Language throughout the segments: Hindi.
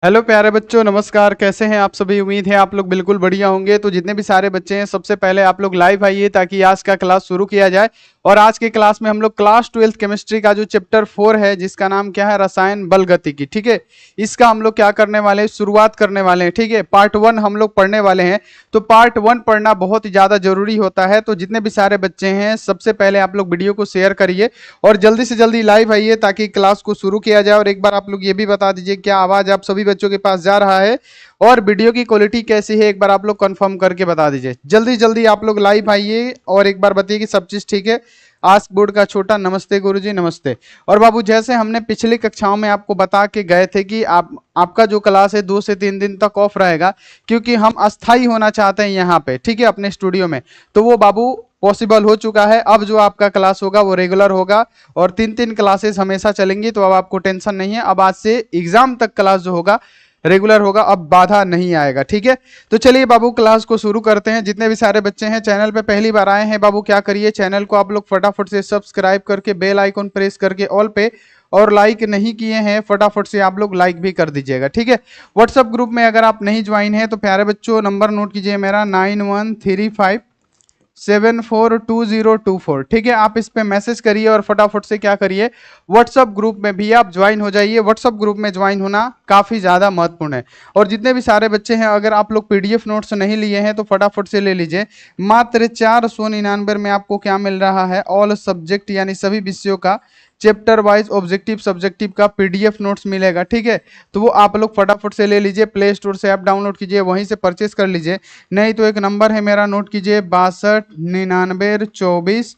हेलो प्यारे बच्चों, नमस्कार। कैसे हैं आप सभी? उम्मीद है आप लोग बिल्कुल बढ़िया होंगे। तो जितने भी सारे बच्चे हैं, सबसे पहले आप लोग लाइव आइए ताकि आज का क्लास शुरू किया जाए। और आज के क्लास में हम लोग क्लास 12th केमिस्ट्री का जो चैप्टर 4 है, जिसका नाम क्या है, रसायन बल गतिकी, ठीक है। इसका हम लोग क्या करने वाले हैं, शुरुआत करने वाले हैं, ठीक है। पार्ट 1 हम लोग पढ़ने वाले हैं। तो पार्ट 1 पढ़ना बहुत ही ज्यादा जरूरी होता है। तो जितने भी सारे बच्चे हैं, सबसे पहले आप लोग वीडियो को शेयर करिए और जल्दी से जल्दी लाइव आइए ताकि क्लास को शुरू किया जाए। और एक बार आप लोग ये भी बता दीजिए क्या आवाज आप सभी बच्चों के पास जा रहा है और वीडियो की क्वालिटी कैसी है, एक बार आप लोग कंफर्म करके बता दीजिए। जल्दी जल्दी आप लोग लाइव आइए और एक बार बताइए कि सब चीज ठीक है। आस्क बोर्ड का छोटा नमस्ते गुरुजी, नमस्ते। और बाबू, जैसे हमने पिछली कक्षाओं में आपको बता के गए थे कि आपका जो क्लास है 2 से 3 दिन तक ऑफ रहेगा, क्योंकि हम अस्थाई होना चाहते हैं यहाँ पे, ठीक है, अपने स्टूडियो में। तो वो बाबू पॉसिबल हो चुका है। अब जो आपका क्लास होगा वो रेगुलर होगा और 3-3 क्लासेस हमेशा चलेंगी। तो अब आपको टेंशन नहीं है। अब आज से एग्जाम तक क्लास जो होगा रेगुलर होगा, अब बाधा नहीं आएगा, ठीक है। तो चलिए बाबू, क्लास को शुरू करते हैं। जितने भी सारे बच्चे हैं चैनल पे पहली बार आए हैं, बाबू क्या करिए, चैनल को आप लोग फटाफट से सब्सक्राइब करके बेल आइकन प्रेस करके ऑल पे, और लाइक नहीं किए हैं फटाफट से आप लोग लाइक भी कर दीजिएगा, ठीक है। व्हाट्सएप ग्रुप में अगर आप नहीं ज्वाइन है तो प्यारे बच्चों नंबर नोट कीजिए मेरा 9135742024, ठीक है। आप इस पे मैसेज करिए और फटाफट से क्या करिए, व्हाट्सएप ग्रुप में भी आप ज्वाइन हो जाइए। व्हाट्सएप ग्रुप में ज्वाइन होना काफी ज्यादा महत्वपूर्ण है। और जितने भी सारे बच्चे हैं, अगर आप लोग पीडीएफ नोट्स नहीं लिए हैं तो फटाफट से ले लीजिए। मात्र 499 में आपको क्या मिल रहा है, ऑल सब्जेक्ट यानी सभी विषयों का चैप्टर वाइज ऑब्जेक्टिव सब्जेक्टिव का पीडीएफ नोट्स मिलेगा, ठीक है। तो वो आप लोग फटाफट से ले लीजिए, प्ले स्टोर से ऐप डाउनलोड कीजिए, वहीं से परचेस कर लीजिए। नहीं तो एक नंबर है मेरा, नोट कीजिए 62 99 24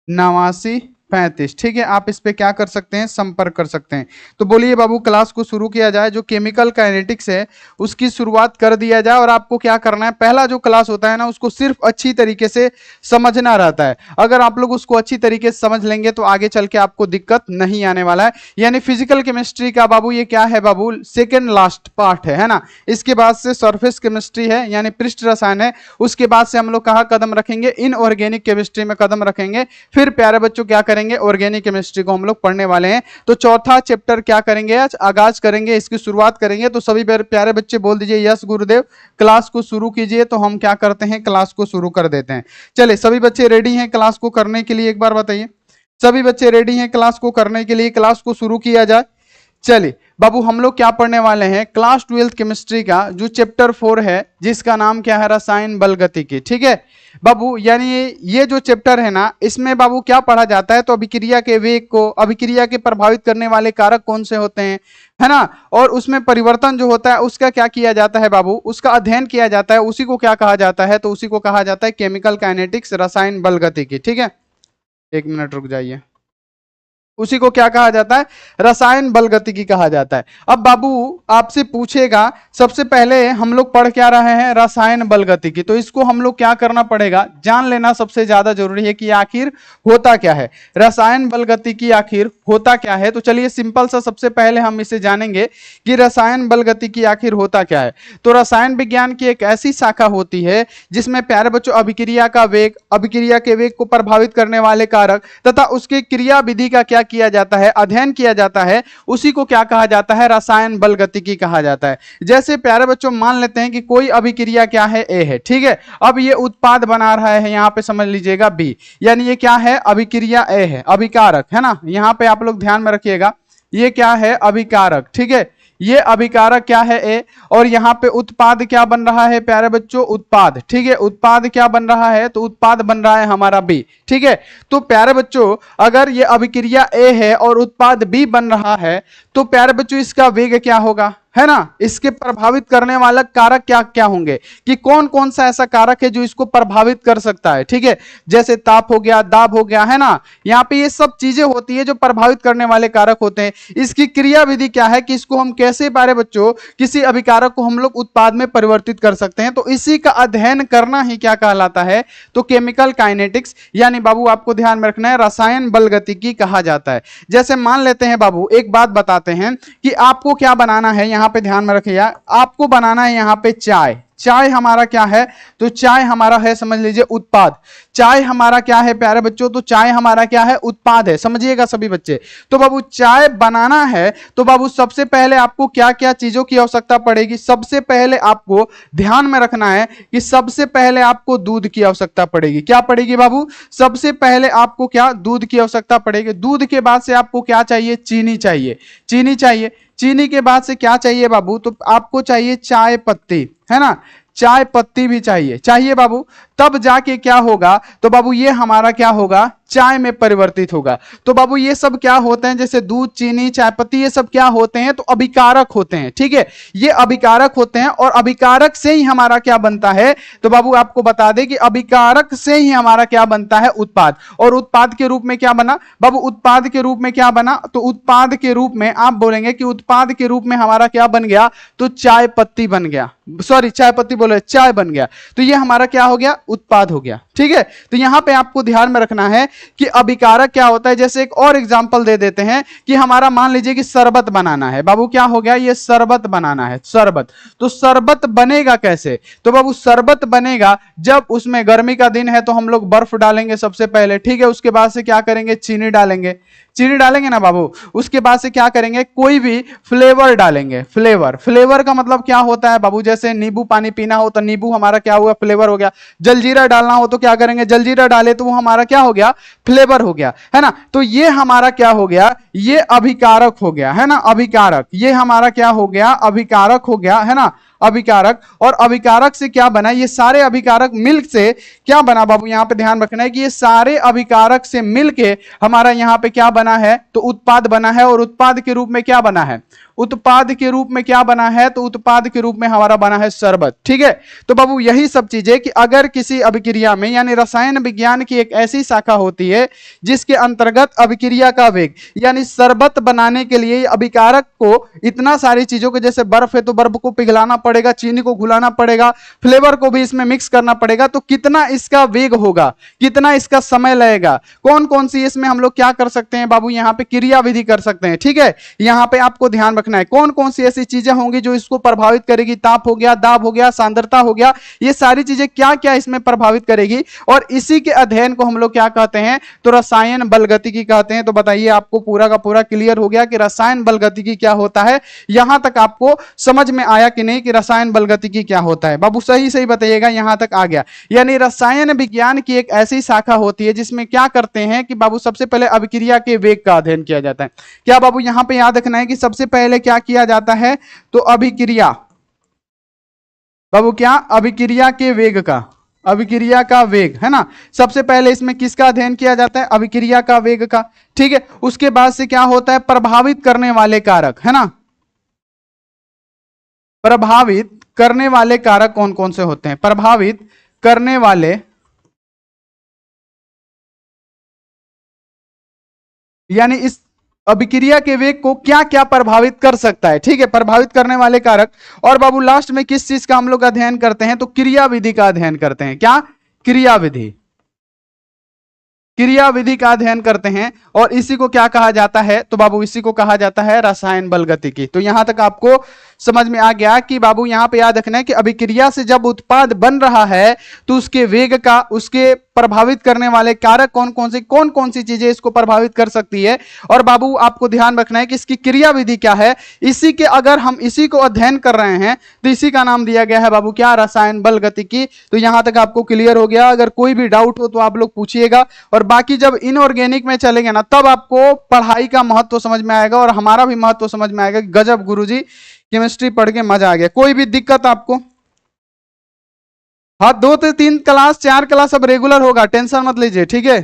89 35, ठीक है। आप इस पे क्या कर सकते हैं, संपर्क कर सकते हैं। तो बोलिए बाबू, क्लास को शुरू किया जाए। जो केमिकल काइनेटिक्स है उसकी शुरुआत कर दिया जाए। और आपको क्या करना है, पहला जो क्लास होता है ना, उसको सिर्फ अच्छी तरीके से समझना रहता है। अगर आप लोग उसको अच्छी तरीके से समझ लेंगे तो आगे चल के आपको दिक्कत नहीं आने वाला है। यानी फिजिकल केमिस्ट्री का बाबू ये क्या है बाबू, सेकेंड लास्ट पार्ट है ना। इसके बाद से सरफेस केमिस्ट्री है यानी पृष्ठ रसायन है। उसके बाद से हम लोग कहाँ कदम रखेंगे, इनऑर्गेनिक केमिस्ट्री में कदम रखेंगे। फिर प्यारे बच्चों क्या करेंगे, ऑर्गेनिक केमिस्ट्री को हम लोग पढ़ने वाले हैं। तो चौथा चैप्टर क्या करेंगे, आज आगाज करेंगे, इसकी शुरुआत करेंगे। तो सभी प्यारे बच्चे बोल दीजिए यस गुरुदेव, क्लास को शुरू कीजिए। तो हम क्या करते हैं, क्लास को शुरू कर देते हैं। चलिए, सभी बच्चे रेडी हैं क्लास को करने के लिए, एक बार बताइए। सभी बच्चे रेडी हैं क्लास को करने के लिए, क्लास को शुरू किया जाए। चलिए बाबू, हम लोग क्या पढ़ने वाले हैं, क्लास 12th केमिस्ट्री का जो चैप्टर 4 है, जिसका नाम क्या है, रसायन बल गतिकी, ठीक है बाबू। यानी ये जो चैप्टर है ना, इसमें बाबू क्या पढ़ा जाता है, तो अभिक्रिया के वेग को, अभिक्रिया के प्रभावित करने वाले कारक कौन से होते हैं, है ना। और उसमें परिवर्तन जो होता है उसका क्या किया जाता है बाबू, उसका अध्ययन किया जाता है। उसी को क्या कहा जाता है, तो उसी को कहा जाता है केमिकल काइनेटिक्स, रसायन बल गतिकी, ठीक है। एक मिनट रुक जाइए। उसी को क्या कहा जाता है, रसायन बल गतिकी कहा जाता है। अब बाबू आपसे पूछेगा, सबसे पहले हम लोग पढ़ क्या रहे हैं, रसायन बल गतिकी। तो इसको हम लोग क्या करना पड़ेगा, जान लेना सबसे ज्यादा जरूरी है कि आखिर होता क्या है, रसायन बल गतिकी आखिर होता क्या है। तो चलिए सिंपल सा सबसे पहले हम इसे जानेंगे कि रसायन बल गतिकी आखिर होता क्या है। तो रसायन विज्ञान की एक ऐसी शाखा होती है जिसमें प्यारे बच्चों अभिक्रिया का वेग, अभिक्रिया के वेग को प्रभावित करने वाले कारक तथा उसके क्रिया विधि का क्या किया जाता है, अध्ययन किया जाता है। उसी को क्या कहा जाता है, रसायन बल गतिकी कहा जाता है। जैसे प्यारे बच्चों मान लेते हैं कि कोई अभिक्रिया क्या है, ए है, ठीक है। अब ये उत्पाद बना रहा है, यहां पे समझ लीजिएगा बी, यानी ये क्या है, अभिक्रिया ए है, अभिकारक है ना। यहां पे आप लोग ध्यान में रखिएगा, ये क्या है, अभिकारक, ठीक है। ये अभिकारक क्या है, ए। और यहाँ पे उत्पाद क्या बन रहा है प्यारे बच्चों, उत्पाद, ठीक है। उत्पाद क्या बन रहा है, तो उत्पाद बन रहा है हमारा बी, ठीक है। तो प्यारे बच्चों अगर ये अभिक्रिया ए है और उत्पाद बी बन रहा है, तो प्यारे बच्चों इसका वेग क्या होगा, है ना। इसके प्रभावित करने वाला कारक क्या क्या होंगे, कि कौन कौन सा ऐसा कारक है जो इसको प्रभावित कर सकता है, ठीक है। जैसे ताप हो गया, दाब हो गया, है ना। यहाँ पे ये सब चीजें होती है जो प्रभावित करने वाले कारक होते हैं। इसकी क्रिया विधि क्या है, कि इसको हम कैसे प्यारे बच्चों किसी अभिकारक को हम लोग उत्पाद में परिवर्तित कर सकते हैं। तो इसी का अध्ययन करना ही क्या कहलाता है, तो केमिकल काइनेटिक्स, यानी बाबू आपको ध्यान में रखना है, रसायन बल गतिकी कहा जाता है। जैसे मान लेते हैं बाबू, एक बात बताते हैं कि आपको क्या बनाना है, यहाँ पे ध्यान में रखिएगा, आपको बनाना है यहाँ पे चाय। चाय हमारा क्या है, तो चाय हमारा है, समझ लीजिए, उत्पाद। चाय हमारा क्या है प्यारे बच्चों, तो चाय हमारा क्या है, उत्पाद है, समझिएगा सभी बच्चे। तो बाबू चाय बनाना है तो बाबू सबसे पहले आपको क्या क्या चीजों की आवश्यकता पड़ेगी, सबसे पहले आपको ध्यान में रखना है कि सबसे पहले आपको दूध की आवश्यकता पड़ेगी। क्या पड़ेगी बाबू, सबसे पहले आपको क्या, दूध की आवश्यकता पड़ेगी। दूध के बाद से आपको क्या चाहिए, चीनी चाहिए। चीनी चाहिए, चीनी के बाद से क्या चाहिए बाबू, तो आपको चाहिए चाय पत्ती, है ना, चाय पत्ती भी चाहिए बाबू। तब जाके क्या होगा, तो बाबू ये हमारा क्या होगा, चाय में परिवर्तित होगा। तो बाबू ये सब क्या होते हैं, जैसे दूध, चीनी, चाय पत्ती, ये सब क्या होते हैं, तो अभिकारक होते हैं, ठीक है, ये अभिकारक होते हैं। और अभिकारक से ही हमारा क्या बनता है, तो बाबू आपको बता दें कि अभिकारक से ही हमारा क्या बनता है, उत्पाद। और उत्पाद के रूप में क्या बना बाबू, उत्पाद के रूप में क्या बना, तो उत्पाद के रूप में आप बोलेंगे कि उत्पाद के रूप में हमारा क्या बन गया, तो चाय पत्ती बन गया, सॉरी चाय पत्ती बोले, चाय बन गया। तो ये हमारा क्या हो गया, उत्पाद हो गया, ठीक है। तो यहां पे आपको ध्यान में रखना है कि अभिकारक क्या होता है। जैसे एक और एग्जांपल दे देते हैं कि हमारा मान लीजिए कि शरबत बनाना है बाबू, क्या हो गया, ये शरबत बनाना है, शरबत। तो शरबत बनेगा कैसे, तो बाबू शरबत बनेगा जब उसमें गर्मी का दिन है तो हम लोग बर्फ डालेंगे सबसे पहले, ठीक है। उसके बाद से क्या करेंगे, चीनी डालेंगे, चीनी डालेंगे ना बाबू। उसके बाद से क्या करेंगे, कोई भी फ्लेवर डालेंगे। फ्लेवर, फ्लेवर का मतलब क्या होता है बाबू, जैसे नींबू पानी पीना हो तो नींबू हमारा क्या हुआ, फ्लेवर हो गया। जलजीरा डालना हो तो क्या करेंगे, जलजीरा डाले तो वो हमारा क्या हो गया, फ्लेवर हो गया, है ना। तो ये हमारा क्या हो गया, ये अभिकारक हो गया, है ना, अभिकारक। ये हमारा क्या हो गया, अभिकारक हो गया, है ना, अभिकारक। और अभिकारक से क्या बना, ये सारे अभिकारक मिल्क से क्या बना बाबू, यहां पे ध्यान रखना है कि ये सारे अभिकारक से मिलके हमारा यहां पे क्या बना है, तो उत्पाद बना है। और उत्पाद के रूप में क्या बना है, उत्पाद के रूप में क्या बना है, तो उत्पाद के रूप में हमारा बना है शरबत, ठीक है। तो बाबू यही सब चीजें कि अगर किसी अभिक्रिया में, यानी रसायन विज्ञान की एक ऐसी शाखा होती है जिसके अंतर्गत अभिक्रिया का वेग, यानी शरबत बनाने के लिए अभिकारक को इतना सारी चीजों के, जैसे बर्फ है तो बर्फ को पिघलाना पड़ेगा, चीनी को घुलाना पड़ेगा, फ्लेवर को भी इसमें मिक्स करना पड़ेगा, तो कितना इसका वेग होगा, कितना इसका समय लगेगा, कौन कौन सी इसमें हम लोग क्या कर सकते हैं बाबू, यहां पे क्रिया विधि कर सकते हैं, ठीक है। यहां पे आपको ध्यान रखना है कौन कौन सी ऐसी चीजें होंगी जो इसको प्रभावित करेगी, ताप हो गया, दाब हो गया, सांद्रता हो गया, ये सारी चीजें क्या क्या इसमें प्रभावित करेगी। और इसी के अध्ययन को हम लोग क्या कहते हैं, तो रसायन बलगतिकी कहते हैं। तो बताइए आपको पूरा का पूरा क्लियर हो गया कि रसायन बलगतिकी क्या होता है। यहां तक आपको समझ में आया कि नहीं कि रसायन बलगतिकी क्या होता है बाबू, सही सही बताइएगा, यहां तक आ गया। यानी रसायन विज्ञान की एक ऐसी शाखा होती है जिसमें क्या करते हैं कि बाबू सबसे पहले अभिक्रिया के वेग का अध्ययन किया जाता है। क्या बाबू यहां पे याद रखना है कि सबसे पहले क्या किया जाता है, तो अभिक्रिया, बाबू क्या, अभिक्रिया के वेग का, अभिक्रिया का वेग, है ना। सबसे पहले इसमें किसका अध्ययन किया जाता है, अभिक्रिया का वेग का, ठीक है। उसके बाद से क्या होता है, प्रभावित करने वाले कारक, है ना। प्रभावित करने वाले कारक कौन कौन से होते हैं, प्रभावित करने वाले, यानी इस अभिक्रिया के वेग को क्या क्या प्रभावित कर सकता है, ठीक है, प्रभावित करने वाले कारक। और बाबू लास्ट में किस चीज का हम लोग अध्ययन करते हैं, तो क्रिया विधि का अध्ययन करते हैं। क्या, क्रिया विधि, क्रिया विधि का अध्ययन करते हैं। और इसी को क्या कहा जाता है, तो बाबू इसी को कहा जाता है रसायन बलगतिकी। तो यहां तक आपको समझ में आ गया कि बाबू यहां पे याद रखना है कि अभिक्रिया से जब उत्पाद बन रहा है तो उसके वेग का, उसके प्रभावित करने वाले कारक कौन कौन सी चीजें इसको प्रभावित कर सकती है। और बाबू आपको ध्यान रखना है कि इसकी क्रिया विधि क्या है। इसी के, अगर हम इसी को अध्ययन कर रहे हैं तो इसी का नाम दिया गया है बाबू क्या, रसायन बलगतिकी। तो यहां तक आपको क्लियर हो गया। अगर कोई भी डाउट हो तो आप लोग पूछिएगा। और बाकी जब इनऑर्गेनिक में चलेंगे ना, तब आपको पढ़ाई का महत्व समझ में आएगा और हमारा भी महत्व समझ में आएगा। गजब गुरुजी, केमिस्ट्री पढ़ के मजा आ गया। कोई भी दिक्कत आपको, हाँ 2 से 3 क्लास 4 क्लास अब रेगुलर होगा, टेंशन मत लीजिए, ठीक है,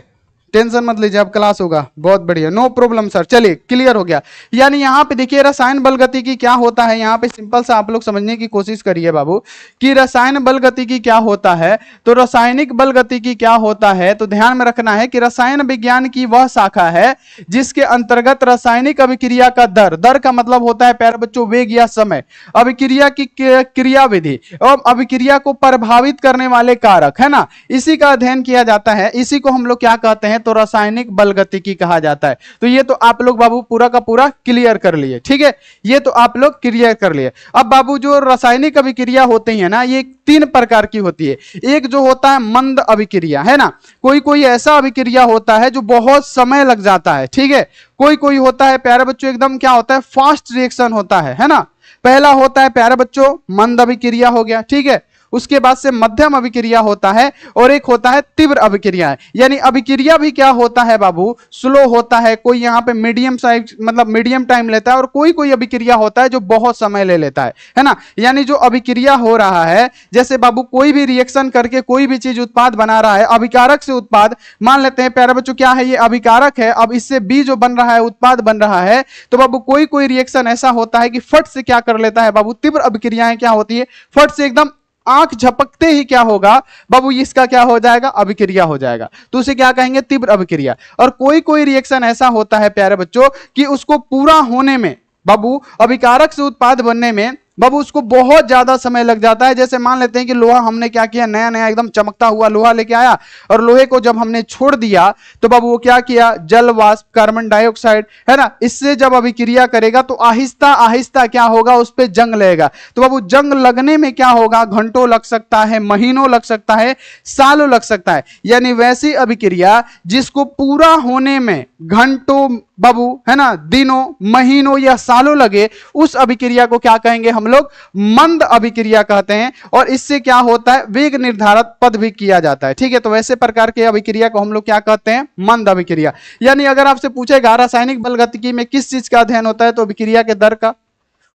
टेंशन मत लीजिए, अब क्लास होगा। बहुत बढ़िया, नो प्रॉब्लम सर। चलिए क्लियर हो गया। यानी यहाँ पे देखिए रसायन बलगतिकी क्या होता है। यहाँ पे सिंपल सा आप लोग समझने की कोशिश करिए बाबू कि रसायन बलगतिकी क्या होता है। तो रासायनिक बलगतिकी क्या होता है, तो ध्यान में रखना है कि रसायन विज्ञान की वह शाखा है जिसके अंतर्गत रासायनिक अभिक्रिया का दर, दर का मतलब होता है प्यारे बच्चों वेग या समय, अभिक्रिया की क्रिया विधि और अभिक्रिया को प्रभावित करने वाले कारक, है ना, इसी का अध्ययन किया जाता है। इसी को हम लोग क्या कहते हैं, तो रासायनिक बलगतिकी कहा जाता है। तो ये तो आप लोग बाबू पूरा का पूरा क्लियर कर लिए, ठीक है, ये तो आप लोग क्लियर कर लिए। अब बाबू जो रासायनिक अभिक्रिया होती है ना, ये 3 प्रकार की होती है। एक जो होता है मंद अभिक्रिया, है ना, कोई कोई ऐसा अभिक्रिया होता है जो बहुत समय लग जाता है, ठीक है। कोई कोई होता है प्यारे बच्चों एकदम क्या होता है, फास्ट रिएक्शन होता है ना। पहला होता है प्यारे बच्चों मंद अभिक्रिया हो गया, ठीक है। उसके बाद से मध्यम अभिक्रिया होता है और एक होता है तीव्र अभिक्रिया है। यानी अभिक्रिया भी क्या होता है बाबू, स्लो होता है, कोई यहाँ पे मीडियम साइज मतलब मीडियम टाइम लेता है और कोई कोई अभिक्रिया होता है जो बहुत समय ले लेता है ना। यानी जो अभिक्रिया हो रहा है, जैसे बाबू कोई भी रिएक्शन करके कोई भी चीज उत्पाद बना रहा है, अभिकारक से उत्पाद मान लेते हैं प्यारे बच्चों, क्या है ये अभिकारक है। अब इससे बी जो बन रहा है उत्पाद बन रहा है, तो बाबू कोई कोई रिएक्शन ऐसा होता है कि फट से क्या कर लेता है बाबू, तीव्र अभिक्रियाएं क्या होती है, फट से एकदम आंख झपकते ही क्या होगा बाबू, इसका क्या हो जाएगा, अभिक्रिया हो जाएगा। तो उसे क्या कहेंगे, तीव्र अभिक्रिया। और कोई कोई रिएक्शन ऐसा होता है प्यारे बच्चों कि उसको पूरा होने में बाबू, अभिकारक से उत्पाद बनने में बाबू उसको बहुत ज्यादा समय लग जाता है। जैसे मान लेते हैं कि लोहा हमने क्या किया, नया नया एकदम चमकता हुआ लोहा लेके आया और लोहे को जब हमने छोड़ दिया तो बाबू वो क्या किया, जल वाष्प, कार्बन डाइऑक्साइड, है ना, इससे जब अभिक्रिया करेगा तो आहिस्ता आहिस्ता क्या होगा, उस पर जंग लगेगा। तो बाबू जंग लगने में क्या होगा, घंटों लग सकता है, महीनों लग सकता है, सालों लग सकता है। यानी वैसी अभिक्रिया जिसको पूरा होने में घंटों बाबू, है ना, दिनों, महीनों या सालों लगे, उस अभिक्रिया को क्या कहेंगे हम लोग, मंद अभिक्रिया कहते हैं। और इससे क्या होता है, वेग निर्धारक पद भी किया जाता है, ठीक है। तो वैसे प्रकार के अभिक्रिया को हम लोग क्या कहते हैं, मंद अभिक्रिया। यानी अगर आपसे पूछेगा रासायनिक बलगतिकी में किस चीज का अध्ययन होता है, तो अभिक्रिया के दर का,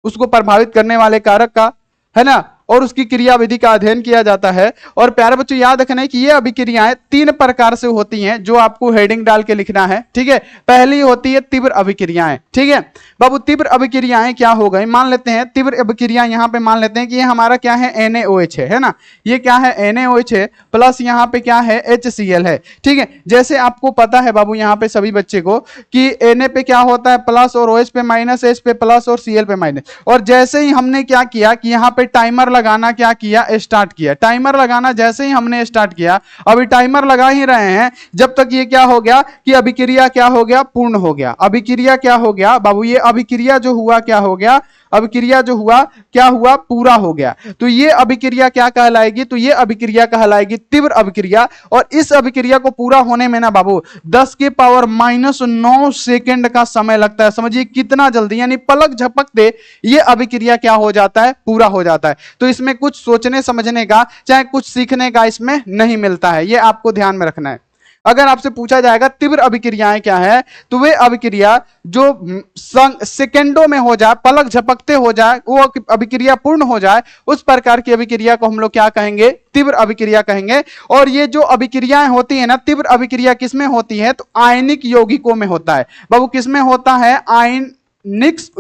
उसको प्रभावित करने वाले कारक का, है ना, और उसकी क्रियाविधि का अध्ययन किया जाता है। और प्यारे बच्चों याद रखना है कि ये अभिक्रियाएं 3 प्रकार से होती हैं, जो आपको हेडिंग डाल के लिखना है, ठीक है। पहली होती है तीव्र अभिक्रियाएं, ठीक है बाबू। तीव्र अभिक्रियाएं क्या हो गई, मान लेते हैं तीव्र अभिक्रिया, यहां पे मान लेते हैं कि ये हमारा क्या है, NaOH है ना, ये क्या है, NaOH है, प्लस यहां पे क्या है, HCl है, ठीक है। जैसे आपको पता है बाबू यहां पे सभी बच्चे को कि Na पे क्या होता है प्लस और OH पे माइनस, H पे प्लस और Cl पे माइनस। और जैसे ही हमने क्या किया कि यहां पे टाइमर लगाना क्या किया, स्टार्ट किया, टाइमर लगाना जैसे ही हमने स्टार्ट किया, अभी टाइमर लगा ही रहे हैं जब तक ये क्या हो गया कि अभिक्रिया क्या हो गया, पूर्ण हो गया। अभिक्रिया क्या हो गया बाबू, ये अभिक्रिया जो हुआ क्या हो गया, अभिक्रिया जो हुआ क्या हुआ, पूरा हो गया। तो ये अभिक्रिया क्या कहलाएगी, तो ये अभिक्रिया कहलाएगी तीव्र अभिक्रिया। और इस अभिक्रिया को पूरा होने में ना बाबू 10 के पावर -9 सेकंड का समय लगता है। समझिए कितना जल्दी, यानी पलक झपकते ये अभिक्रिया क्या हो जाता है, पूरा हो जाता है। तो इसमें कुछ सोचने समझने का, चाहे कुछ सीखने का इसमें नहीं मिलता है, ये आपको ध्यान में रखना है। अगर आपसे पूछा जाएगा तीव्र अभिक्रियाएं क्या है, तो वे अभिक्रिया जो सेकेंडों में हो जाए, पलक झपकते हो जाए, वो अभिक्रिया पूर्ण हो जाए, उस प्रकार की अभिक्रिया को हम लोग क्या कहेंगे, तीव्र अभिक्रिया कहेंगे। और ये जो अभिक्रियाएं होती है ना, तीव्र अभिक्रिया किसमें होती है, तो आयनिक यौगिकों में होता है बाबू। किसमें होता है, आयनिक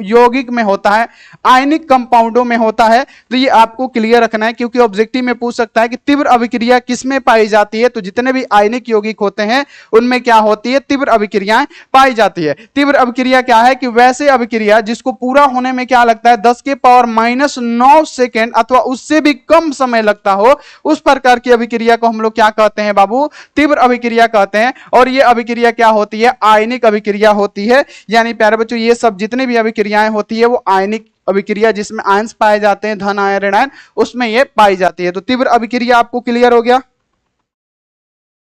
यौगिक में होता है, आयनिक कंपाउंडों में होता है। तो ये आपको क्लियर रखना है, क्योंकि ऑब्जेक्टिव में पूछ सकता है कि तीव्र अभिक्रिया किसमें पाई जाती है। तो जितने भी आयनिक यौगिक होते हैं उनमें क्या होती है, तीव्र अभिक्रियाएं पाई जाती है। तीव्र अभिक्रिया क्या है कि वैसे अभिक्रिया जिसको पूरा होने में क्या लगता है, 10 के पावर -9 सेकेंड अथवा उससे भी कम समय लगता हो, उस प्रकार की अभिक्रिया को हम लोग क्या कहते हैं बाबू, तीव्र अभिक्रिया कहते हैं। और ये अभिक्रिया क्या होती है, आयनिक अभिक्रिया होती है। यानी प्यारे बच्चों ये सब जितनी भी अभिक्रियाएं होती है वो आयनिक अभिक्रिया, जिसमें आयंस पाए जाते हैं, धन आयन ऋण आयन, उसमें ये पाई जाती है। तो तीव्र अभिक्रिया आपको क्लियर हो गया।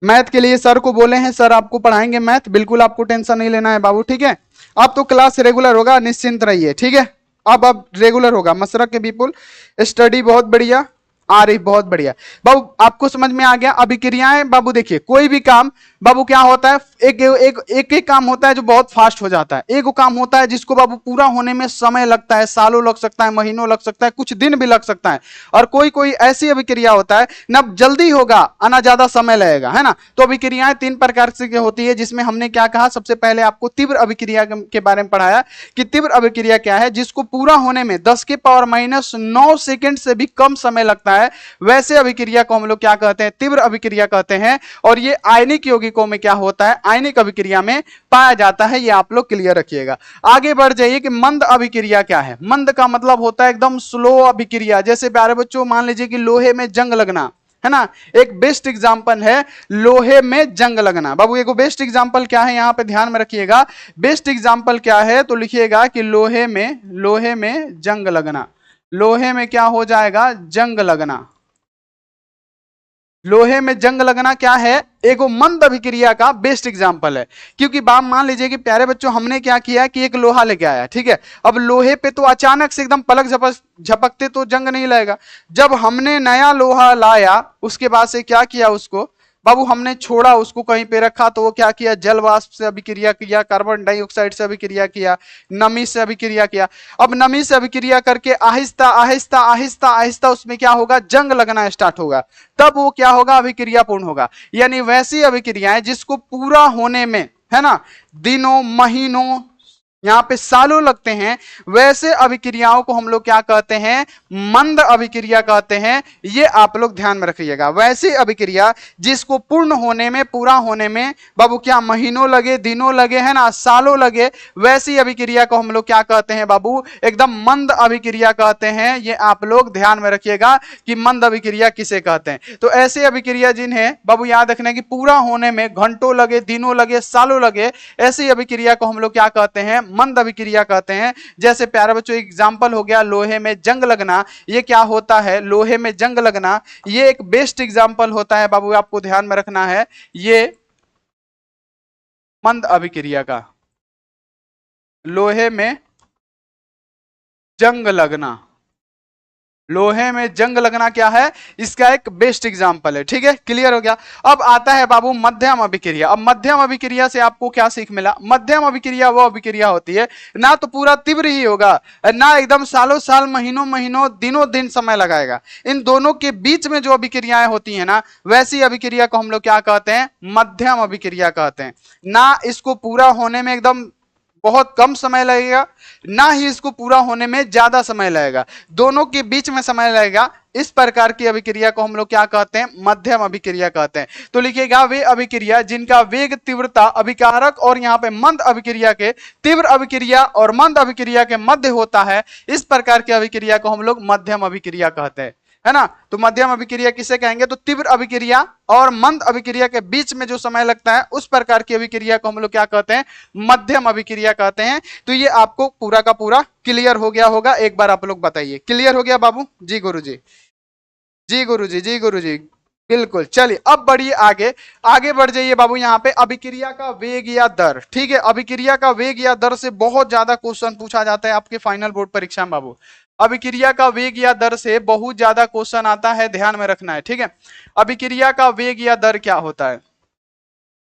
मैथ के लिए सर को बोले हैं, सर आपको पढ़ाएंगे मैथ, बिल्कुल आपको टेंशन नहीं लेना है बाबू, ठीक है। अब तो क्लास रेगुलर होगा, निश्चिंत रहिए, ठीक है। अब रेगुलर होगा, मसरक के विपुल स्टडी बहुत बढ़िया आ रही, बहुत बढ़िया बाबू। आपको समझ में आ गया अभिक्रियाएं बाबू। देखिए कोई भी काम बाबू क्या होता है, एक काम होता है जो बहुत फास्ट हो जाता है, एक काम होता है जिसको बाबू पूरा होने में समय लगता है, सालों लग सकता है, महीनों लग सकता है, कुछ दिन भी लग सकता है। और कोई कोई ऐसी अभिक्रिया होता है ना जल्दी होगा ना ज्यादा समय लगेगा, है ना। तो अभिक्रियाएं 3 प्रकार से होती है, जिसमें हमने क्या कहा, सबसे पहले आपको तीव्र अभिक्रिया के बारे में पढ़ाया कि तीव्र अभिक्रिया क्या है, जिसको पूरा होने में 10 के पावर -9 सेकेंड से भी कम समय लगता है, वैसे अभिक्रिया को हम लोग क्या कहते हैं, तीव्र अभिक्रिया कहते हैं। और ये आयनिक यौगिकों में क्या होता है, आयनिक अभिक्रिया में पाया जाता है। ये आप लोग क्लियर रखिएगा। आगे बढ़ जाइए कि मंद अभिक्रिया क्या है। मंद का मतलब होता है एकदम स्लो अभिक्रिया। जैसे प्यारे बच्चों मान लीजिए कि लोहे में जंग लगना, है ना। एक बेस्ट एग्जांपल है लोहे में जंग लगना। बाबू एक बेस्ट एग्जांपल क्या है, यहां पे ध्यान में रखिएगा। बेस्ट एग्जांपल क्या है, तो लिखिएगा कि लोहे में जंग लगना। लोहे में क्या हो जाएगा, जंग लगना। लोहे में जंग लगना क्या है, एक मंद अभिक्रिया का बेस्ट एग्जांपल है। क्योंकि बाप मान लीजिए कि प्यारे बच्चों हमने क्या किया कि एक लोहा लेके आया, ठीक है। अब लोहे पे तो अचानक से एकदम पलक झपकते तो जंग नहीं लगेगा। जब हमने नया लोहा लाया उसके बाद से क्या किया, उसको बाबू हमने छोड़ा, उसको कहीं पे रखा तो वो क्या किया, जल वाष्प से अभिक्रिया किया, कार्बन डाइऑक्साइड से अभिक्रिया किया, नमी से अभिक्रिया किया। अब नमी से अभिक्रिया करके आहिस्ता आहिस्ता आहिस्ता आहिस्ता उसमें क्या होगा, जंग लगना स्टार्ट होगा। तब वो क्या होगा, अभिक्रिया पूर्ण होगा। यानी वैसी अभिक्रियाएं जिसको पूरा होने में, है ना, दिनों महीनों यहां पे सालों लगते हैं, वैसे अभिक्रियाओं को हम लोग क्या कहते हैं, मंद अभिक्रिया कहते हैं। ये आप लोग ध्यान में रखिएगा। वैसी अभिक्रिया जिसको पूर्ण होने में, पूरा होने में बाबू क्या महीनों लगे, दिनों लगे, है ना, सालों लगे, वैसी अभिक्रिया को हम लोग क्या कहते हैं बाबू, एकदम मंद अभिक्रिया कहते हैं। ये आप लोग ध्यान में रखिएगा कि मंद अभिक्रिया किसे कहते हैं। तो ऐसी अभिक्रिया जिन्हें बाबू याद रखना है कि पूरा होने में घंटों लगे, दिनों लगे, सालों लगे, ऐसी अभिक्रिया को हम लोग क्या कहते हैं, मंद अभिक्रिया कहते हैं। जैसे प्यारे बच्चों एग्जांपल हो गया लोहे में जंग लगना। ये क्या होता है, लोहे में जंग लगना, ये एक बेस्ट एग्जांपल होता है बाबू, आपको ध्यान में रखना है, ये मंद अभिक्रिया का, लोहे में जंग लगना। लोहे में जंग लगना क्या है, इसका एक बेस्ट एग्जांपल है। ठीक है, क्लियर हो गया। अब आता है बाबू मध्यम अभिक्रिया। अब मध्यम अभिक्रिया से आपको क्या सीख मिला, मध्यम अभिक्रिया वो अभिक्रिया होती है ना तो पूरा तीव्र ही होगा, ना एकदम सालों साल, महीनों महीनों, दिनों दिन समय लगाएगा। इन दोनों के बीच में जो अभिक्रियाएं होती है ना, वैसी अभिक्रिया को हम लोग क्या कहते हैं, मध्यम अभिक्रिया कहते हैं। ना इसको पूरा होने में एकदम बहुत कम समय लगेगा, ना ही इसको पूरा होने में ज्यादा समय लगेगा, दोनों के बीच में समय लगेगा। इस प्रकार की अभिक्रिया को हम लोग क्या कहते हैं, मध्यम अभिक्रिया कहते हैं। तो लिखिएगा वे अभिक्रिया जिनका वेग, तीव्रता, अभिकारक और यहाँ पे मंद अभिक्रिया के, तीव्र अभिक्रिया और मंद अभिक्रिया के मध्य होता है, इस प्रकार की अभिक्रिया को हम लोग मध्यम अभिक्रिया कहते हैं, है ना। तो मध्यम अभिक्रिया किसे कहेंगे, तो तीव्र अभिक्रिया और मंद अभिक्रिया के बीच में जो समय लगता है उस प्रकार की अभिक्रिया को हम लोग क्या कहते हैं, मध्यम अभिक्रिया कहते हैं। तो ये आपको पूरा का पूरा क्लियर हो गया होगा। एक बार आप लोग बताइए, क्लियर हो गया बाबू जी, गुरुजी जी, गुरुजी जी, गुरुजी बिल्कुल। चलिए अब बढ़िए आगे, आगे बढ़ जाइए बाबू। यहाँ पे अभिक्रिया का वेग या दर, ठीक है, अभिक्रिया का वेग या दर से बहुत ज्यादा क्वेश्चन पूछा जाता है आपके फाइनल बोर्ड परीक्षा में बाबू। अभिक्रिया का वेग या दर से बहुत ज्यादा क्वेश्चन आता है, ध्यान में रखना है, ठीक है। अभिक्रिया का वेग या दर क्या होता है,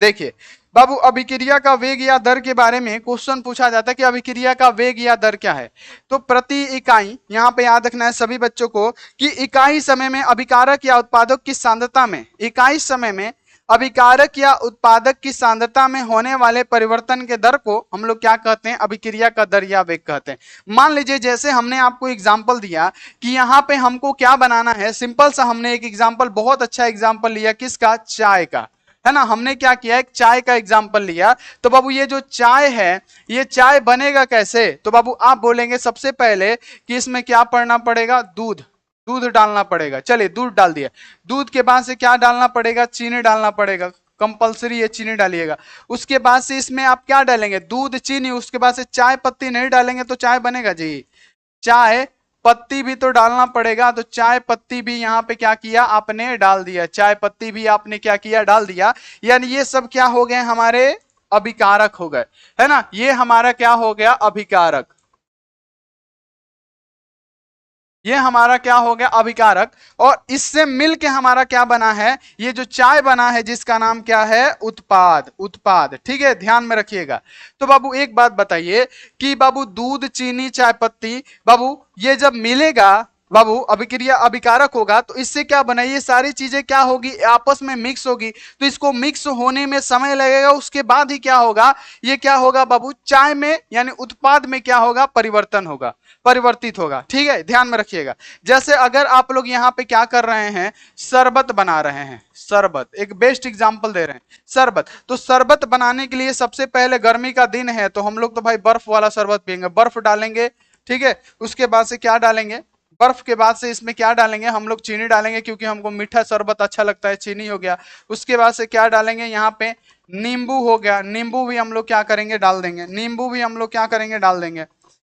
देखिए बाबू, अभिक्रिया का वेग या दर के बारे में क्वेश्चन पूछा जाता है कि अभिक्रिया का वेग या दर क्या है। तो प्रति इकाई, यहां पे याद रखना है सभी बच्चों को कि इकाई समय में अभिकारक या उत्पादक की सांद्रता में, इकाई समय में अभिकारक या उत्पादक की सांद्रता में होने वाले परिवर्तन के दर को हम लोग क्या कहते हैं, अभिक्रिया का दर या वेग कहते हैं। मान लीजिए जैसे हमने आपको एग्जांपल दिया कि यहाँ पे हमको क्या बनाना है, सिंपल सा हमने एक एग्जांपल, बहुत अच्छा एग्जांपल लिया, किसका, चाय का, है ना। हमने क्या किया, एक चाय का एग्जांपल लिया। तो बाबू ये जो चाय है, ये चाय बनेगा कैसे, तो बाबू आप बोलेंगे सबसे पहले कि इसमें क्या पड़ना पड़ेगा, दूध, दूध डालना पड़ेगा। चलिए दूध डाल दिया, दूध के बाद से क्या डालना पड़ेगा, चीनी डालना पड़ेगा, कंपलसरी है, चीनी डालिएगा। उसके बाद से इसमें आप क्या डालेंगे, दूध, चीनी, उसके बाद से चाय पत्ती नहीं डालेंगे तो चाय बनेगा जी, चाय पत्ती भी तो डालना पड़ेगा। तो चाय पत्ती भी यहाँ पे क्या किया, आपने डाल दिया, चाय पत्ती भी आपने क्या किया, डाल दिया। यानी ये सब क्या हो गए, हमारे अभिकारक हो गए, है ना। ये हमारा क्या हो गया, अभिकारक, ये हमारा क्या हो गया, अभिकारक। और इससे मिलके हमारा क्या बना है, ये जो चाय बना है जिसका नाम क्या है, उत्पाद, उत्पाद, ठीक है, ध्यान में रखिएगा। तो बाबू एक बात बताइए कि बाबू दूध, चीनी, चाय पत्ती, बाबू ये जब मिलेगा बाबू, अभिक्रिया अभिकारक होगा, तो इससे क्या बना, ये सारी चीजें क्या होगी, आपस में मिक्स होगी। तो इसको मिक्स होने में समय लगेगा, उसके बाद ही क्या होगा, ये क्या होगा बाबू, चाय में यानी उत्पाद में क्या होगा, परिवर्तन होगा, परिवर्तित होगा। ठीक है, ध्यान में रखिएगा। जैसे अगर आप लोग यहाँ पे क्या कर रहे हैं, शरबत बना रहे हैं, शरबत, एक बेस्ट एग्जांपल दे रहे हैं, शरबत। तो शरबत बनाने के लिए सबसे पहले, गर्मी का दिन है तो हम लोग तो भाई बर्फ वाला शरबत पियेंगे, बर्फ डालेंगे, ठीक है। उसके बाद से क्या डालेंगे, बर्फ के बाद से इसमें क्या डालेंगे हम लोग, चीनी डालेंगे, क्योंकि हमको मीठा शरबत अच्छा लगता है, चीनी हो गया। उसके बाद से क्या डालेंगे यहाँ पे, नींबू हो गया, नींबू भी हम लोग क्या करेंगे डाल देंगे, नींबू भी हम लोग क्या करेंगे डाल देंगे।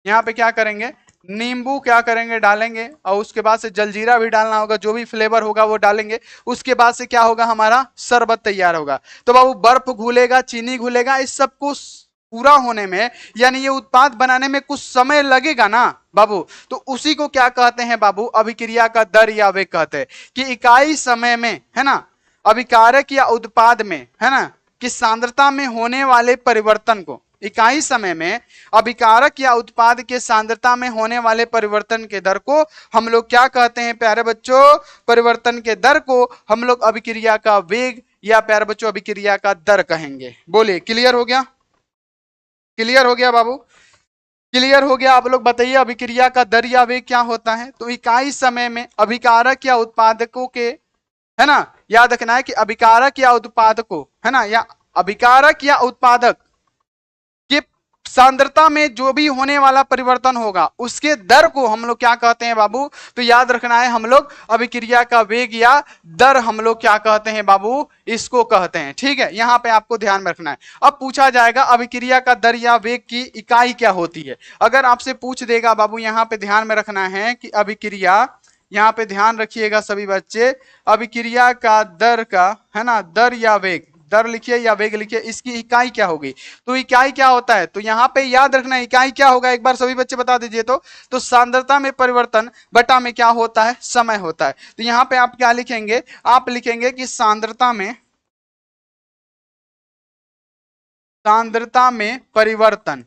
यहाँ पे क्या करेंगे, नींबू क्या करेंगे डालेंगे, और उसके बाद से जलजीरा भी डालना होगा, जो भी फ्लेवर होगा वो डालेंगे। उसके बाद से क्या होगा, हमारा शरबत तैयार होगा। तो बाबू बर्फ घुलेगा, चीनी घुलेगा, इस सब को पूरा होने में, यानी ये उत्पाद बनाने में कुछ समय लगेगा ना बाबू, तो उसी को क्या कहते हैं बाबू, अभिक्रिया का दर या वेग कहते हैं। कि इकाई समय में, है ना, अभिकारक या उत्पाद में, है ना, कि सांद्रता में होने वाले परिवर्तन को, इकाई समय में अभिकारक या उत्पाद के सांद्रता में होने वाले परिवर्तन के दर को हम लोग क्या कहते हैं प्यारे बच्चों, परिवर्तन के दर को हम लोग अभिक्रिया का वेग या प्यारे बच्चों अभिक्रिया का दर कहेंगे। बोलिए, क्लियर हो गया, क्लियर हो गया बाबू, क्लियर हो गया। आप लोग बताइए अभिक्रिया का दर या वेग क्या होता है। तो इकाई समय में अभिकारक या उत्पादकों के, है ना, याद रखना है कि अभिकारक या उत्पादकों, है ना, या अभिकारक या उत्पादक के सांद्रता में जो भी होने वाला परिवर्तन होगा उसके दर को हम लोग क्या कहते हैं बाबू, तो याद रखना है हम लोग अभिक्रिया का वेग या दर हम लोग क्या कहते हैं बाबू, इसको कहते हैं। ठीक है, यहां पे आपको ध्यान में रखना है। अब पूछा जाएगा अभिक्रिया का दर या वेग की इकाई क्या होती है। अगर आपसे पूछ देगा बाबू, यहां पे ध्यान में रखना है कि अभिक्रिया, यहां पे ध्यान रखिएगा सभी बच्चे, अभिक्रिया का दर का, है ना, दर या वेग, दर लिखिए या वेग लिखिए, इसकी इकाई क्या होगी। तो इकाई क्या होता है, तो यहां पे याद रखना इकाई क्या होगा, एक बार सभी बच्चे बता दीजिए। तो सांद्रता में परिवर्तन बटा में क्या होता है, समय होता है। तो यहां पे आप क्या लिखेंगे, आप लिखेंगे कि सांद्रता में परिवर्तन,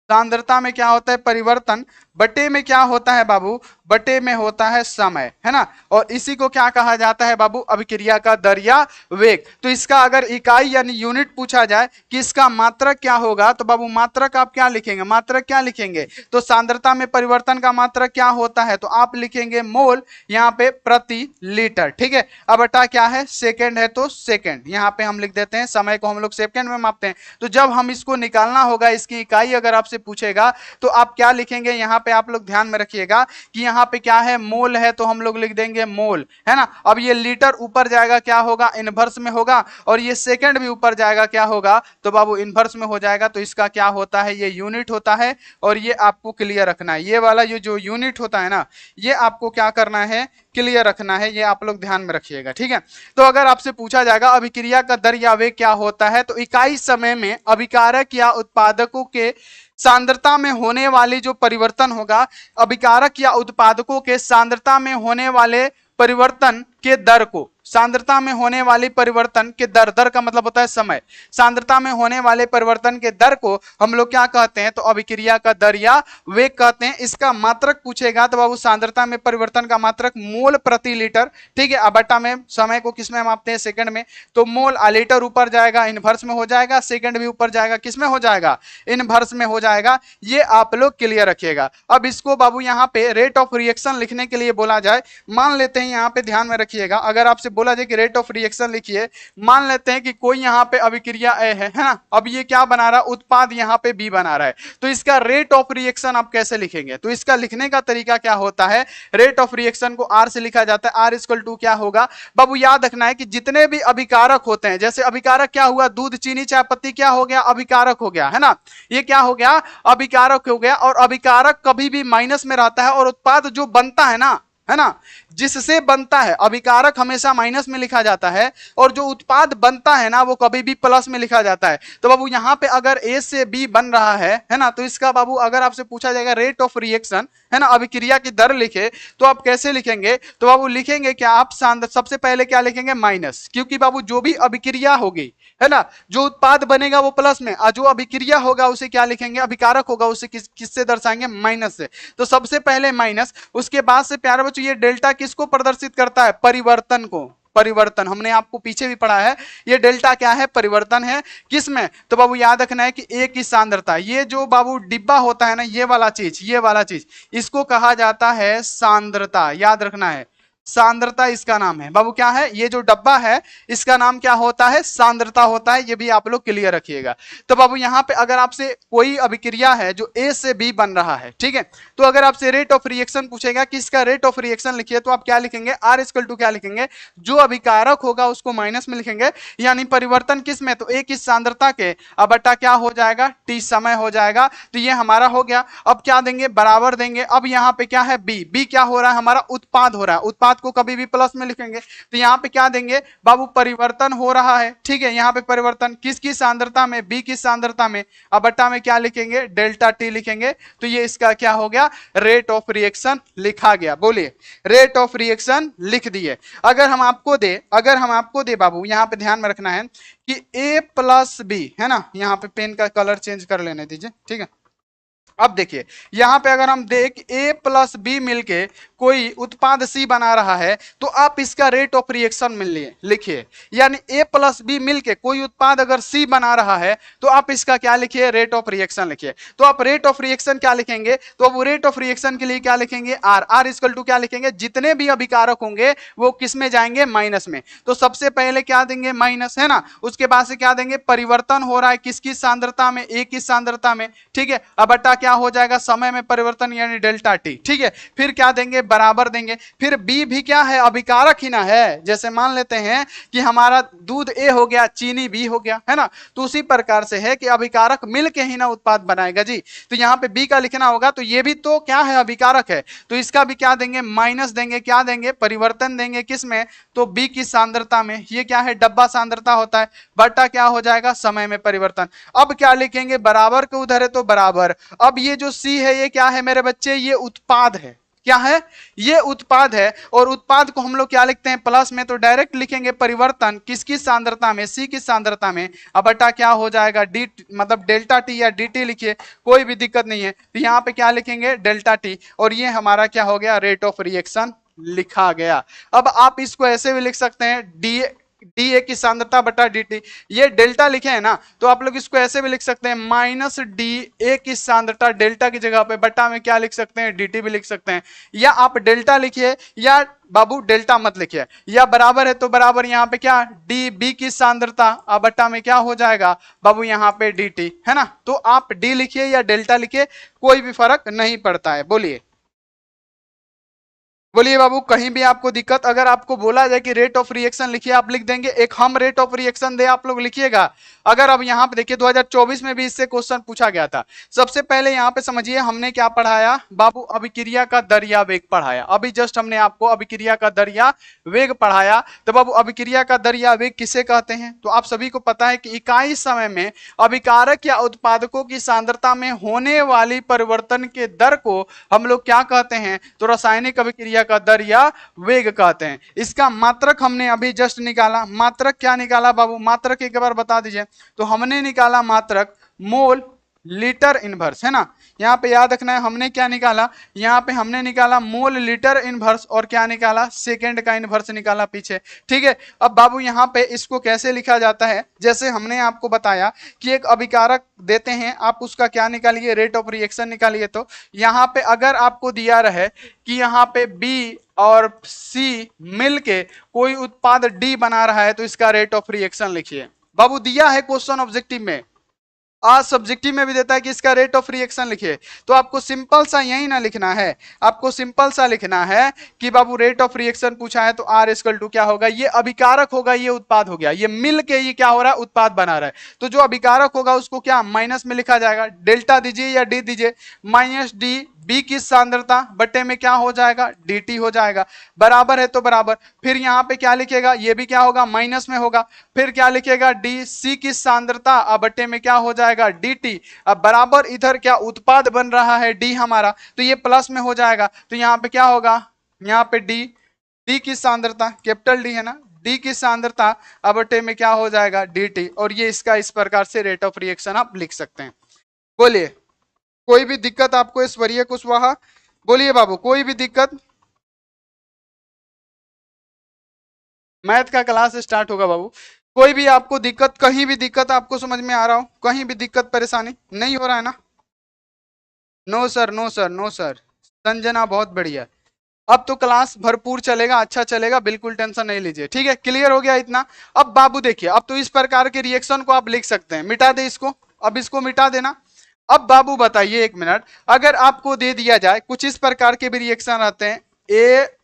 सांद्रता में क्या होता है परिवर्तन, बटे में क्या होता है बाबू, बटे में होता है समय, है ना। और इसी को क्या कहा जाता है बाबू, अभिक्रिया का दर या वेग। तो इसका अगर इकाई यानी यूनिट पूछा जाए कि इसका मात्रक क्या होगा, तो बाबू मात्रक आप क्या लिखेंगे, मात्रक क्या लिखेंगे, तो सांद्रता में परिवर्तन का मात्रक क्या होता है, तो आप लिखेंगे मोल यहाँ पे प्रति लीटर। ठीक है, अब बटा क्या है, सेकेंड है तो सेकेंड, यहाँ पे हम लिख देते हैं, समय को हम लोग सेकेंड में मापते हैं। तो जब हम इसको निकालना होगा, इसकी इकाई अगर आपसे पूछेगा तो आप क्या लिखेंगे, यहाँ पे आप लोग ध्यान में रखिएगा कि यहाँ पे क्या है, मोल है, तो हम लोग लिख देंगे मोल, है ना। अब ये लीटर ऊपर जाएगा क्या होगा, इनवर्स में होगा, और ये सेकंड भी ऊपर जाएगा क्या होगा, तो बाबू इनवर्स में हो जाएगा। तो इसका क्या होता है, ये यूनिट होता है। और ये आपको क्लियर रखना है, ये वाला ये जो यूनिट होता है ना, ये आपको क्या करना है, क्लियर रखना है, ये आप लोग ध्यान में रखिएगा। ठीक है, तो अगर आपसे पूछा जाएगा अभिक्रिया का दर या वेग क्या होता है, तो इकाई समय में अभिकारक या उत्पादकों के सांद्रता में होने वाली जो परिवर्तन होगा, अभिकारक या उत्पादकों के सांद्रता में होने वाले परिवर्तन के दर को, सांद्रता में होने वाली परिवर्तन के दर, दर का मतलब होता है समय, सांद्रता में होने वाले परिवर्तन के दर को हम लोग क्या कहते हैं, तो अभिक्रिया का दर या वेग कहते हैं। इसका मात्रक पूछेगा तो बाबू सांद्रता में परिवर्तन का मात्रक मोल प्रति लीटर। ठीक है, बटा में समय को किसमें मापते हैं, सेकंड में, तो मोल लीटर ऊपर जाएगा इनवर्स में हो जाएगा, सेकंड भी ऊपर जाएगा किसमें हो जाएगा, इनवर्स में हो जाएगा। ये आप लोग क्लियर रखिएगा। अब इसको बाबू यहाँ पे रेट ऑफ रिएक्शन लिखने के लिए बोला जाए, मान लेते हैं यहाँ पे ध्यान में रखिएगा, अगर आपसे बोला जाए कि रेट ऑफ रिएक्शन लिखिए, मान लेते हैं कि कोई यहाँ पे अभिक्रिया ए है ना, अब ये क्या बना रहा है, उत्पाद यहाँ पे बी बना रहा है, तो इसका रेट ऑफ रिएक्शन आप कैसे लिखेंगे, तो इसका लिखने का तरीका क्या होता है, रेट ऑफ रिएक्शन को आर से लिखा जाता है। आर इक्वल टू क्या होगा बाबू, याद रखना है कि जितने भी अभिकारक होते हैं, जैसे अभिकारक क्या हुआ, दूध चीनी चाय पत्ती क्या हो गया, अभिकारक हो गया, है ना, ये क्या हो गया, अभिकारक हो गया। और अभिकारक कभी भी माइनस में रहता है, और उत्पाद जो बनता है ना, है ना, जिससे बनता है, अभिकारक हमेशा माइनस में लिखा जाता है, और जो उत्पाद बनता है ना वो कभी भी प्लस में लिखा जाता है। तो बाबू यहाँ पे अगर ए से बी बन रहा है ना, तो इसका बाबू अगर आपसे पूछा जाएगा रेट ऑफ रिएक्शन, है ना, अभिक्रिया की दर लिखे, तो आप कैसे लिखेंगे, तो बाबू लिखेंगे क्या आप, सबसे पहले क्या लिखेंगे, माइनस, क्योंकि बाबू जो भी अभिक्रिया होगी, है ना, जो उत्पाद बनेगा वो प्लस में, और जो अभिक्रिया होगा उसे क्या लिखेंगे, अभिकारक होगा उसे किससे दर्शाएंगे, माइनस से। तो सबसे पहले माइनस, उसके बाद से प्यारे बच्चों ये डेल्टा किसको प्रदर्शित करता है, परिवर्तन को, परिवर्तन हमने आपको पीछे भी पढ़ा है, ये डेल्टा क्या है, परिवर्तन है, किसमें, तो बाबू याद रखना है कि ए की सांद्रता, ये जो बाबू डिब्बा होता है ना, ये वाला चीज, ये वाला चीज, इसको कहा जाता है सांद्रता, याद रखना है सांद्रता इसका नाम है बाबू। क्या है ये जो डब्बा है इसका नाम क्या होता है, सांद्रता होता है। ये भी आप लोग क्लियर रखिएगा। तो बाबू यहाँ पे अगर आपसे कोई अभिक्रिया है जो ए से बी बन रहा है, ठीक है, तो अगर आपसे रेट ऑफ रिएक्शन पूछेगा कि इसका रेट ऑफ रिएक्शन लिखिए, तो आप क्या लिखेंगे, आर इक्वल टू क्या लिखेंगे, जो अभिकारक होगा उसको माइनस में लिखेंगे, यानी परिवर्तन किस में, तो ए की सांद्रता के अब बटा क्या हो जाएगा, टी समय हो जाएगा। तो ये हमारा हो गया। अब क्या देंगे, बराबर देंगे। अब यहाँ पे क्या है, बी, बी क्या हो रहा है हमारा, उत्पाद हो रहा है। उत्पाद को कभी भी प्लस में लिखेंगे। तो यहाँ पे क्या देंगे बाबू, परिवर्तन हो रहा है, ठीक है, यहाँ पे परिवर्तन किसकी सांद्रता में, बी की सांद्रता में। अब बट्टा में क्या लिखेंगे, डेल्टा टी लिखेंगे। तो ये इसका क्या हो गया, रेट ऑफ रिएक्शन लिखा गया। बोलिए, रेट ऑफ रिएक्शन लिख दिए। अगर हम आपको दे बाबू, यहाँ पे ध्यान में रखना है कि ए प्लस बी है ना, यहाँ पे पेन का कलर चेंज कर लेने दीजिए, ठीक है। अब देखिए यहां पे अगर हम देख ए प्लस बी मिलके कोई उत्पाद सी बना रहा है, तो आप इसका रेट ऑफ रिएक्शन मिलिए लिखिए। यानी ए प्लस बी मिलके कोई उत्पाद अगर सी बना रहा है, तो आप इसका क्या लिखिए, रेट ऑफ रिएक्शन लिखिए। तो आप रेट ऑफ रिएक्शन क्या लिखेंगे, तो अब रेट ऑफ रिएक्शन के लिए क्या लिखेंगे, आर, आर इक्वल टू क्या लिखेंगे, जितने भी अभिकारक होंगे वो किस में जाएंगे, माइनस में। तो सबसे पहले क्या देंगे, माइनस, है ना। उसके बाद से क्या देंगे, परिवर्तन हो रहा है किसकी सांद्रता में, ए की सांद्रता में, ठीक है। अब बटा क्या हो जाएगा, समय में परिवर्तन यानी डेल्टा टी, ठीक है। फिर क्या देंगे, बराबर देंगे। फिर बी भी क्या है, अभिकारक ही ना है। जैसे मान लेते हैं कि हमारा दूध ए हो गया, चीनी बी हो गया, है ना। तो उसी प्रकार से है कि अभिकारक मिलके ही ना उत्पाद बनाएगा जी। तो यहाँ पे बी का लिखना होगा। तो ये भी तो क्या है, अभिकारक है। तो इसका भी क्या देंगे, माइनस देंगे। क्या देंगे, परिवर्तन देंगे किस में, तो बी की सांद्रता में। ये क्या है, डब्बा सांद्रता होता है, बटा क्या हो जाएगा, समय में परिवर्तन। अब क्या लिखेंगे, बराबर के उधर है तो बराबर। अब ये जो सी है ये क्या है मेरे बच्चे, ये उत्पाद है। क्या है, ये उत्पाद है। और उत्पाद को हम लोग क्या लिखते हैं, प्लस में। तो डायरेक्ट लिखेंगे परिवर्तन किसकी सांद्रता में, सी की सांद्रता में। अब बटा क्या हो जाएगा, डी, मतलब डेल्टा टी या डी टी लिखिए, कोई भी दिक्कत नहीं है। तो यहाँ पे क्या लिखेंगे, डेल्टा टी। और ये हमारा क्या हो गया, रेट ऑफ रिएक्शन लिखा गया। अब आप इसको ऐसे भी लिख सकते हैं, डी, डी ए की सांद्रता बटा डी टी। ये डेल्टा लिखे हैं ना, तो आप लोग इसको ऐसे भी लिख सकते हैं, माइनस डी ए की सांद्रता, डेल्टा की जगह पे बटा में क्या लिख सकते हैं, डी टी भी लिख सकते हैं। या आप डेल्टा लिखिए, या बाबू डेल्टा मत लिखिए, या बराबर है तो बराबर यहाँ पे क्या, डी बी की सांद्रता, अब बटा में क्या हो जाएगा बाबू, यहाँ पे डी टी, है ना। तो आप डी लिखिए या डेल्टा लिखिए, कोई भी फर्क नहीं पड़ता है। बोलिए, बोलिए बाबू, कहीं भी आपको दिक्कत, अगर आपको बोला जाए कि रेट ऑफ रिएक्शन लिखिए, आप लिख देंगे। एक हम रेट ऑफ रिएक्शन दे, आप लोग लिखिएगा। अगर अब यहाँ पे देखिए 2024 में भी इससे क्वेश्चन पूछा गया था। सबसे पहले यहाँ पे समझिए हमने क्या पढ़ाया बाबू, अभिक्रिया का दर या वेग पढ़ाया। अभी जस्ट हमने आपको अभिक्रिया का दर या वेग पढ़ाया। तो बाबू अभिक्रिया का दर या वेग किसे कहते हैं, तो आप सभी को पता है कि इकाई समय में अभिकारक या उत्पादकों की सांद्रता में होने वाली परिवर्तन के दर को हम लोग क्या कहते हैं, तो रासायनिक अभिक्रिया का दर या वेग कहते हैं। इसका मात्रक हमने अभी जस्ट निकाला। मात्रक क्या निकाला बाबू, मात्रक एक बार बता दीजिए। तो हमने निकाला मात्रक मोल लीटर इनवर्स, है ना। यहाँ पे याद रखना है, हमने क्या निकाला, यहाँ पे हमने निकाला मोल लीटर इनवर्स, और क्या निकाला, सेकंड का इनवर्स निकाला पीछे, ठीक है। अब बाबू यहाँ पे इसको कैसे लिखा जाता है, जैसे हमने आपको बताया कि एक अभिकारक देते हैं, आप उसका क्या निकालिए, रेट ऑफ रिएक्शन निकालिए। तो यहाँ पे अगर आपको दिया रहे कि यहाँ पे बी और सी मिलके कोई उत्पाद डी बना रहा है, तो इसका रेट ऑफ रिएक्शन लिखिए। बाबू दिया है क्वेश्चन ऑब्जेक्टिव में, आज सब्जेक्टिव में भी देता है कि इसका रेट ऑफ रिएक्शन लिखिए। तो आपको सिंपल सा यही ना लिखना है, आपको सिंपल सा लिखना है कि बाबू रेट ऑफ रिएक्शन पूछा है तो आर इक्वल टू क्या होगा, ये अभिकारक होगा, ये उत्पाद हो गया, ये मिल के ये क्या हो रहा है, उत्पाद बना रहा है। तो जो अभिकारक होगा उसको क्या माइनस में लिखा जाएगा, डेल्टा दीजिए या डी दीजिए, माइनस डी बी की सांद्रता बटे में क्या हो जाएगा, डी हो जाएगा। बराबर है तो बराबर। फिर यहाँ पे क्या लिखेगा, ये भी क्या होगा, माइनस में होगा। फिर क्या लिखेगा, डी सी की सांद्रता अब बटे में क्या हो जाएगा, डी। अब बराबर इधर क्या उत्पाद बन रहा है डी हमारा, तो ये प्लस में हो जाएगा। तो यहाँ पे क्या होगा, यहाँ पे डी की सांद्रता, कैपिटल डी है ना, डी की सांद्रता अब बटे में क्या हो जाएगा, डी। और ये इसका इस प्रकार से रेट ऑफ रिएक्शन आप लिख सकते हैं। बोलिए, कोई भी दिक्कत आपको ईश्वरीय कुशवाहा, बोलिए बाबू, कोई भी दिक्कत। मैथ का क्लास स्टार्ट होगा बाबू, कोई भी आपको दिक्कत, कहीं भी दिक्कत आपको समझ में आ रहा हो, कहीं भी दिक्कत परेशानी नहीं हो रहा है ना। No sir, no sir, no sir, Sanjana बहुत बढ़िया। अब तो क्लास भरपूर चलेगा, अच्छा चलेगा, बिल्कुल टेंशन नहीं लीजिए। ठीक है, क्लियर हो गया इतना। अब बाबू देखिए, अब तो इस प्रकार के रिएक्शन को आप लिख सकते हैं। मिटा दे इसको, अब इसको मिटा देना। अब बाबू बताइए एक मिनट, अगर आपको दे दिया जाए कुछ इस प्रकार के भी रिएक्शन आते हैं,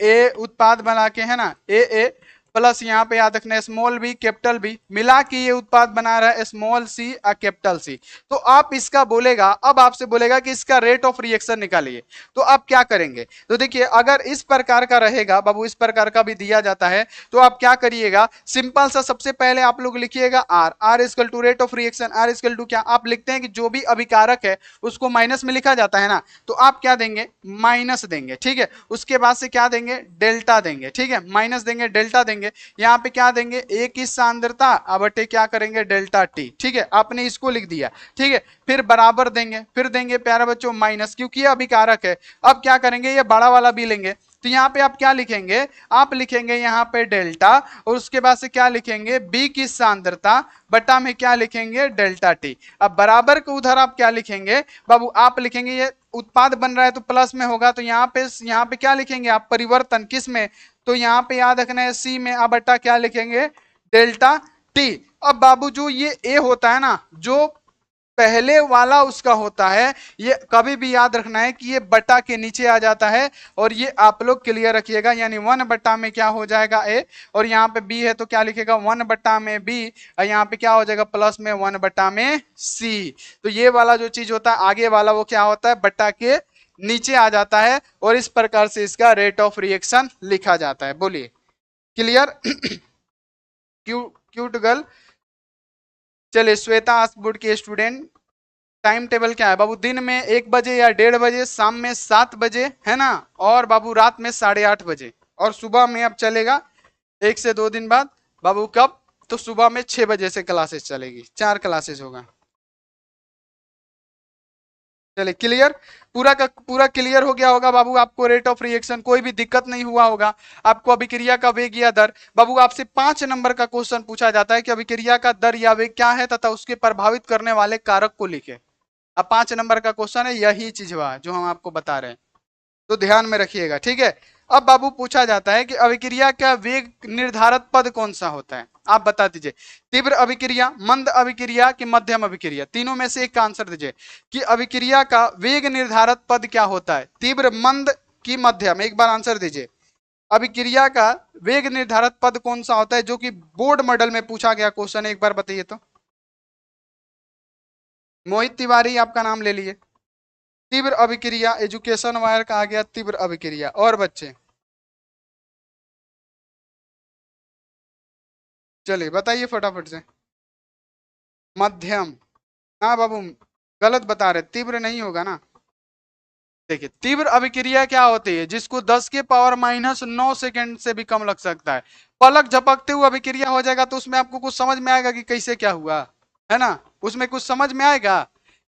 ए उत्पाद बना के, है ना, ए प्लस यहाँ पे याद रखना स्मॉल बी कैपिटल बी, मिला के ये उत्पाद बना रहा है स्मॉल सी और कैपिटल सी। तो आप इसका बोलेगा, अब आपसे बोलेगा कि इसका रेट ऑफ रिएक्शन निकालिए। तो आप क्या करेंगे? तो देखिए, अगर इस प्रकार का रहेगा बाबू, इस प्रकार का भी दिया जाता है, तो आप क्या करिएगा, सिंपल सा सबसे पहले आप लोग लिखिएगा R equal to rate of reaction. R equal to क्या, आप लिखते हैं कि जो भी अभिकारक है उसको माइनस में लिखा जाता है ना, तो आप क्या देंगे, माइनस देंगे। ठीक है, उसके बाद से क्या देंगे, डेल्टा देंगे। ठीक है, माइनस देंगे, डेल्टा देंगे, यहाँ पे क्या देंगे, ए की सांद्रता बटे क्या करेंगे, डेल्टा टी। ठीक है, आपने इसको लिख दिया। ठीक है, फिर बराबर देंगे, फिर देंगे प्यारे बच्चों माइनस, क्योंकि ये अभिकारक है। अब क्या करेंगे, ये बड़ा वाला भी लेंगे, तो यहाँ पे आप क्या लिखेंगे, आप लिखेंगे यहाँ पे डेल्टा, और उसके बाद से क्या लिखेंगे, बी की सांद्रता बटा में क्या लिखेंगे, डेल्टा टी। अब बराबर के उधर आप क्या लिखेंगे बाबू, आप लिखेंगे ये उत्पाद बन रहा है तो प्लस में होगा, तो यहाँ पे क्या लिखेंगे आप, परिवर्तन किस में, तो यहाँ पे याद रखना है सी में, अब बटा क्या लिखेंगे, डेल्टा टी। अब बाबू जो ये ए होता है ना, जो पहले वाला उसका होता है, ये कभी भी याद रखना है कि ये बटा के नीचे आ जाता है, और ये आप लोग क्लियर रखिएगा, यानी 1 बटा में क्या हो जाएगा ए, और यहाँ पे बी है तो क्या लिखेगा 1 बटा में बी, और यहाँ पे क्या हो जाएगा प्लस में 1 बटा में सी। तो ये वाला जो चीज होता है आगे वाला, वो क्या होता है, बटा के नीचे आ जाता है, और इस प्रकार से इसका रेट ऑफ रिएक्शन लिखा जाता है। बोलिए क्लियर? Cute girl. चलिए श्वेता आसबुड के स्टूडेंट, टाइम टेबल क्या है बाबू, दिन में 1 बजे या 1:30 बजे, शाम में 7 बजे, है ना, और बाबू रात में 8:30 बजे, और सुबह में अब चलेगा 1 से 2 दिन बाद बाबू, कब, तो सुबह में 6 बजे से क्लासेस चलेगी, 4 क्लासेस होगा। चलिए क्लियर, पूरा का पूरा क्लियर हो गया होगा बाबू, आपको रेट ऑफ रिएक्शन कोई भी दिक्कत नहीं हुआ होगा। आपको अभिक्रिया का वेग या दर, बाबू आपसे 5 नंबर का क्वेश्चन पूछा जाता है कि अभिक्रिया का दर या वेग क्या है तथा उसके प्रभावित करने वाले कारक को लिखे। अब 5 नंबर का क्वेश्चन है, यही चीज हुआ जो हम आपको बता रहे हैं, तो ध्यान में रखिएगा। ठीक है, अब बाबू पूछा जाता है कि अभिक्रिया का वेग निर्धारक पद कौन सा होता है, आप बता दीजिए। तीव्र अभिक्रिया, मंद अभिक्रिया कि मध्यम अभिक्रिया, तीनों में से एक का आंसर दीजिए कि अभिक्रिया का वेग निर्धारक पद क्या होता है, तीव्र, मंद की मध्यम, एक बार आंसर दीजिए। अभिक्रिया का वेग निर्धारक पद कौन सा होता है, जो कि बोर्ड मॉडल में पूछा गया क्वेश्चन, एक बार बताइए तो। मोहित तिवारी आपका नाम ले लिए। तीव्र अभिक्रिया, एजुकेशन वायर का आ गया तीव्र अभिक्रिया, और बच्चे चलिए बताइए फटाफट से। मध्यम, हाँ बाबू गलत बता रहे, तीव्र नहीं होगा ना। देखिए तीव्र अभिक्रिया क्या होती है, जिसको 10 के पावर -9 सेकंड से भी कम लग सकता है, पलक झपकते हुए अभिक्रिया हो जाएगा, तो उसमें आपको कुछ समझ में आएगा कि कैसे क्या हुआ, है ना, उसमें कुछ समझ में आएगा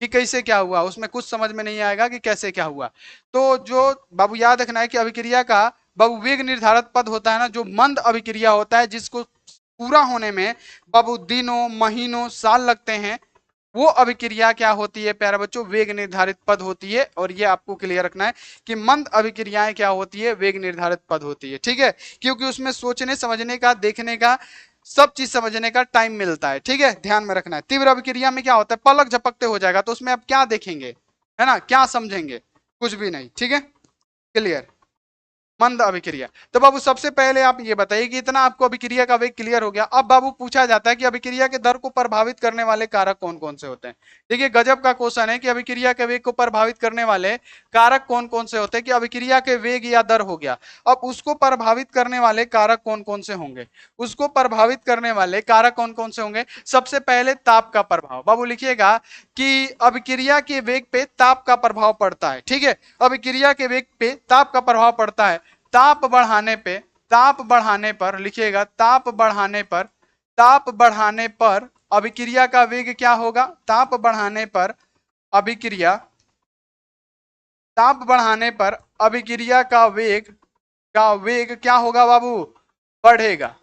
कि कैसे क्या हुआ, उसमें कुछ समझ में नहीं आएगा कि कैसे क्या हुआ। तो जो बाबू याद रखना है कि अभिक्रिया का बाबू वेग निर्धारक पद होता है ना, जो मंद अभिक्रिया होता है, जिसको पूरा होने में बाबू दिनों, महीनों, साल लगते हैं, वो अभिक्रिया क्या होती है प्यारे बच्चों, वेग निर्धारित पद होती है। और ये आपको क्लियर रखना है कि मंद अभिक्रियाएं क्या होती है, वेग निर्धारित पद होती है। ठीक है, क्योंकि उसमें सोचने समझने का, देखने का, सब चीज समझने का टाइम मिलता है। ठीक है, ध्यान में रखना है। तीव्र अभिक्रिया में क्या होता है, पलक झपकते हो जाएगा, तो उसमें आप क्या देखेंगे, है ना, क्या समझेंगे, कुछ भी नहीं। ठीक है, क्लियर। मंद अभिक्रिया, तो बाबू सबसे पहले आप ये बताइए कि इतना आपको अभिक्रिया का वेग क्लियर हो गया। अब बाबू पूछा जाता है कि अभिक्रिया के दर को प्रभावित करने वाले कारक कौन कौन से होते हैं। देखिए गजब का क्वेश्चन है कि अभिक्रिया के वेग को प्रभावित करने वाले कारक कौन कौन से होते हैं, कि अभिक्रिया के वेग या दर हो गया, अब उसको प्रभावित करने वाले कारक कौन कौन से होंगे, उसको प्रभावित करने वाले कारक कौन कौन से होंगे। सबसे पहले ताप का प्रभाव, बाबू लिखिएगा कि अभिक्रिया के वेग पे ताप का प्रभाव पड़ता है। ठीक है, अभिक्रिया के वेग पे ताप का प्रभाव पड़ता है। ताप बढ़ाने पे, ताप बढ़ाने पर लिखिएगा, ताप बढ़ाने पर अभिक्रिया का वेग क्या होगा, ताप बढ़ाने पर अभिक्रिया, ताप बढ़ाने पर अभिक्रिया का वेग क्या होगा बाबू, बढ़ेगा।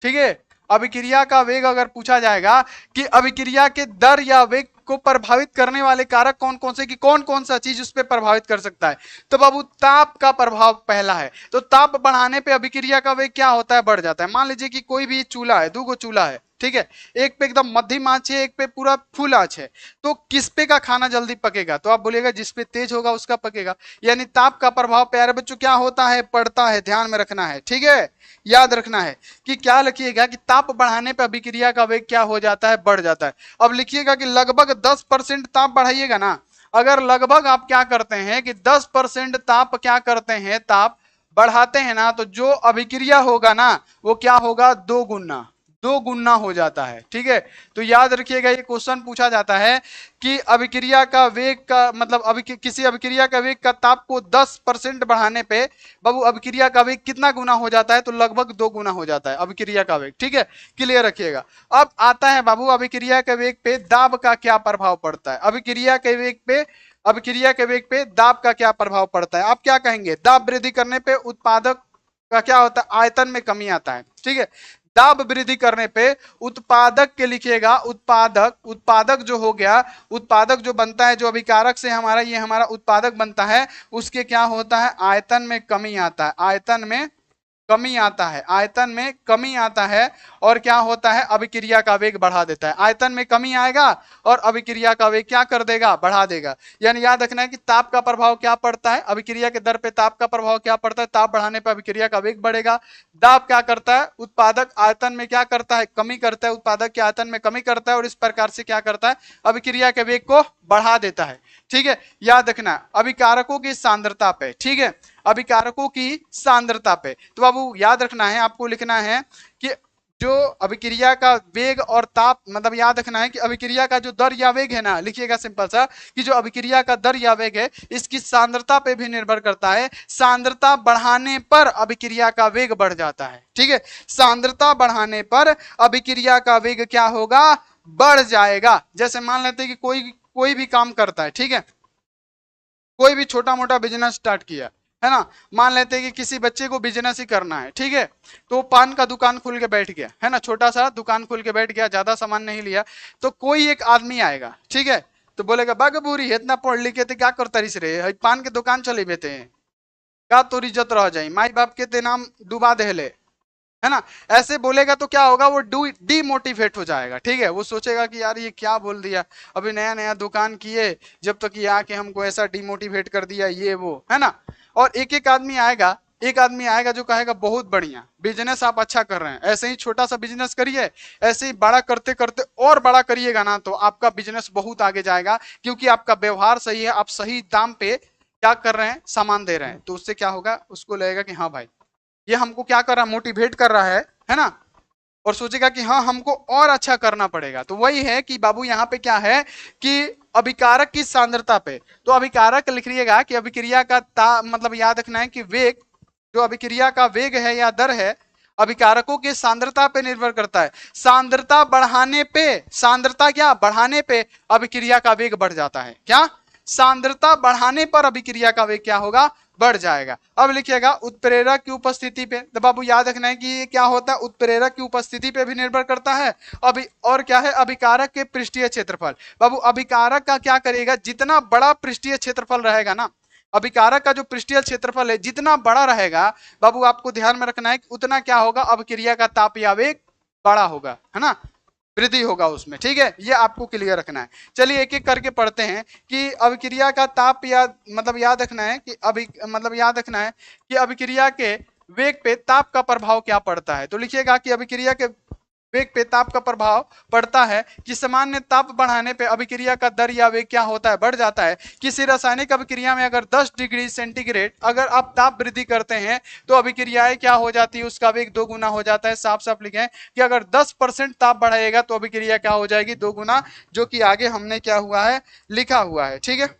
ठीक है, अभिक्रिया का वेग अगर पूछा जाएगा कि अभिक्रिया के दर या वेग को प्रभावित करने वाले कारक कौन कौन से, कि कौन कौन सा चीज उस पर प्रभावित कर सकता है? तो बाबू ताप का प्रभाव पहला है। तो ताप बढ़ाने पे अभिक्रिया का वेग क्या होता है? बढ़ जाता है। मान लीजिए कि कोई भी चूल्हा है, 2 चूल्हा है, ठीक है, एक पे एकदम मध्यम आंच है, एक पे पूरा फुल आंच है, तो किस पे का खाना जल्दी पकेगा? तो आप बोलिएगा जिस पे तेज होगा उसका पकेगा। यानी ताप का प्रभाव प्यारे बच्चों क्या होता है? पड़ता है। ध्यान में रखना है, ठीक है, याद रखना है कि क्या लिखिएगा कि ताप बढ़ाने पर अभिक्रिया का वेग क्या हो जाता है? बढ़ जाता है। अब लिखिएगा कि लगभग 10% ताप बढ़ाइएगा ना, अगर लगभग आप क्या करते हैं कि 10% ताप क्या करते हैं, ताप बढ़ाते हैं ना, तो जो अभिक्रिया होगा ना वो क्या होगा? 2 गुना हो जाता है, ठीक है। तो याद रखिएगा ये क्वेश्चन पूछा जाता है कि अभिक्रिया का वेग का मतलब किसी अभिक्रिया का वेग का ताप को 10% बढ़ाने पे बाबू अभिक्रिया का वेग कितना गुना हो जाता है? तो लगभग 2 गुना हो जाता है अभिक्रिया का वेग, ठीक है, क्लियर रखिएगा। अब आता है बाबू अभिक्रिया के वेग पे दाब का क्या प्रभाव पड़ता है? अभिक्रिया के वेग पे दाब का क्या प्रभाव पड़ता है? आप क्या कहेंगे? दाब वृद्धि करने पे उत्पादक का क्या होता है? आयतन में कमी आता है, ठीक है। दाब वृद्धि करने पे उत्पादक के लिखिएगा, उत्पादक जो हो गया, उत्पादक जो बनता है, जो अभिकारक से हमारा ये हमारा उत्पादक बनता है, उसके क्या होता है? आयतन में कमी आता है, आयतन में कमी आता है, आयतन में कमी आता है। और क्या होता है? अभिक्रिया का वेग बढ़ा देता है। आयतन में कमी आएगा और अभिक्रिया का वेग क्या कर देगा? बढ़ा देगा। यानी याद रखना है कि ताप का प्रभाव क्या पड़ता है? अभिक्रिया के दर पे ताप का प्रभाव क्या पड़ता है? ताप बढ़ाने पर अभिक्रिया का वेग बढ़ेगा। दाब क्या करता है? उत्पादक आयतन में क्या करता है? कमी करता है, उत्पादक के आयतन में कमी करता है, और इस प्रकार से क्या करता है? अभिक्रिया के वेग को बढ़ा देता है, ठीक है। याद रखना अभिकारकों की सांद्रता पे, ठीक है, अभिकारकों की सांद्रता पे। तो बाबू याद रखना है, आपको लिखना है कि जो अभिक्रिया का वेग और ताप, मतलब याद रखना है कि अभिक्रिया का जो दर या वेग है ना, लिखिएगा सिंपल सा कि जो अभिक्रिया का दर या वेग है इसकी सांद्रता पे भी निर्भर करता है। सांद्रता बढ़ाने पर अभिक्रिया का वेग बढ़ जाता है, ठीक है। सांद्रता बढ़ाने पर अभिक्रिया का वेग क्या होगा? बढ़ जाएगा। जैसे मान लेते हैं कि कोई भी काम करता है, ठीक है, कोई भी छोटा मोटा बिजनेस स्टार्ट किया है ना, मान लेते हैं कि किसी बच्चे को बिजनेस ही करना है, ठीक है, तो पान का दुकान खोल के बैठ गया है ना, छोटा सा दुकान खोल के बैठ गया, ज्यादा सामान नहीं लिया। तो कोई एक आदमी आएगा, ठीक है, तो बोलेगा बाग बूरी इतना पढ़ लिखे थे क्या करता रिस रे, पान के दुकान चले बेते हैं, का तो इज्जत रह जाए, माई बाप के ते नाम डुबा दे, है ना। ऐसे बोलेगा तो क्या होगा? वो डीमोटिवेट हो जाएगा, ठीक है, वो सोचेगा कि यार ये क्या बोल दिया, अभी नया नया दुकान किए, जब तक ये आके हमको ऐसा डीमोटिवेट कर दिया, ये वो, है ना। और एक आदमी आएगा जो कहेगा बहुत बढ़िया बिजनेस आप अच्छा कर रहे हैं, ऐसे ही छोटा सा बिजनेस करिए, ऐसे ही बड़ा करते करते और बड़ा करिएगा ना, तो आपका बिजनेस बहुत आगे जाएगा, क्योंकि आपका व्यवहार सही है, आप सही दाम पे क्या कर रहे हैं? सामान दे रहे हैं। तो उससे क्या होगा? उसको लगेगा कि हाँ भाई ये हमको क्या कर रहा है? मोटिवेट कर रहा है ना, और सोचेगा कि हाँ हमको और अच्छा करना पड़ेगा। तो वही है कि बाबू यहाँ पे क्या है कि अभिकारक की सांद्रता पे, तो अभिकारक लिख लिएगा कि अभिक्रिया का मतलब याद रखना है कि वेग, जो अभिक्रिया का वेग है या दर है, अभिकारकों की सांद्रता पे निर्भर करता है। सांद्रता बढ़ाने पे, सांद्रता क्या बढ़ाने पे अभिक्रिया का वेग बढ़ जाता है। क्या? सांद्रता बढ़ाने पर अभिक्रिया का वेग क्या होगा? बढ़ जाएगा। अब लिखिएगा उत्प्रेरक की उपस्थिति पे, तो बाबू याद रखना है कि ये क्या होता है? उत्प्रेरक की उपस्थिति पे भी निर्भर करता है। अभी और क्या है? अभिकारक के पृष्ठीय क्षेत्रफल। बाबू अभिकारक का क्या करेगा? जितना बड़ा पृष्ठीय क्षेत्रफल रहेगा ना, अभिकारक का जो पृष्ठीय क्षेत्रफल है जितना बड़ा रहेगा, बाबू आपको ध्यान में रखना है कि उतना क्या होगा? अभिक्रिया का ताप या वेग बड़ा होगा, है ना, वृद्धि होगा उसमें, ठीक है, ये आपको क्लियर रखना है। चलिए एक एक करके पढ़ते हैं कि अभिक्रिया का ताप या मतलब याद रखना है कि याद रखना है कि अभिक्रिया के वेग पे ताप का प्रभाव क्या पड़ता है। तो लिखिएगा कि अभिक्रिया के वेग पे ताप का प्रभाव पड़ता है कि सामान्य ताप बढ़ाने पे अभिक्रिया का दर या वेग क्या होता है? बढ़ जाता है। किसी रासायनिक अभिक्रिया में अगर 10 डिग्री सेंटीग्रेड अगर आप ताप वृद्धि करते हैं तो अभिक्रियाएं क्या हो जाती है? उसका वेग 2 गुना हो जाता है। साफ साफ लिखें कि अगर 10% ताप बढ़ाएगा तो अभिक्रिया क्या हो जाएगी? 2 गुना, जो कि आगे हमने क्या हुआ है? लिखा हुआ है, ठीक है,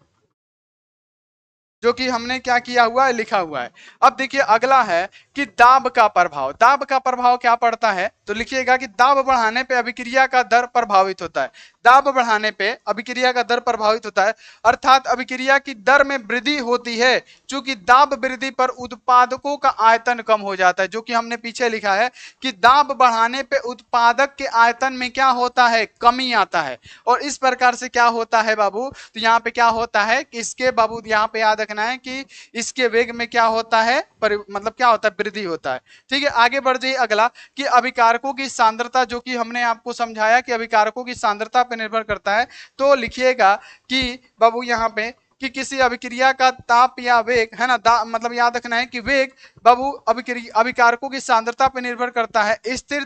जो कि हमने क्या किया हुआ है? लिखा हुआ है। अब देखिए अगला है कि दाब का प्रभाव। दाब का प्रभाव क्या पड़ता है? तो लिखिएगा कि दाब बढ़ाने पे अभिक्रिया का दर प्रभावित होता है। दाब बढ़ाने पे अभिक्रिया का दर प्रभावित होता है, अर्थात अभिक्रिया की दर में वृद्धि होती है। चूंकि दाब वृद्धि पर उत्पादकों का आयतन कम हो जाता है, जो कि हमने पीछे लिखा है कि दाब बढ़ाने पे उत्पादक के आयतन में क्या होता है, कमी आता है। और इस प्रकार से क्या होता है बाबू, तो यहाँ पे क्या होता है कि इसके बाबू यहाँ पे याद रखना है कि इसके वेग में क्या होता है, मतलब क्या होता है, वृद्धि होता है। ठीक है, आगे बढ़ जाइए। अगला कि अभिकारकों की सांद्रता, जो कि हमने आपको समझाया कि अभिकारकों की सांद्रता पर निर्भर करता है। तो लिखिएगा कि बाबू यहाँ पे कि किसी अभिक्रिया का ताप या वेग है ना, मतलब याद रखना है कि वेग बाबू अभिकारकों की सांद्रता पर निर्भर करता है। स्थिर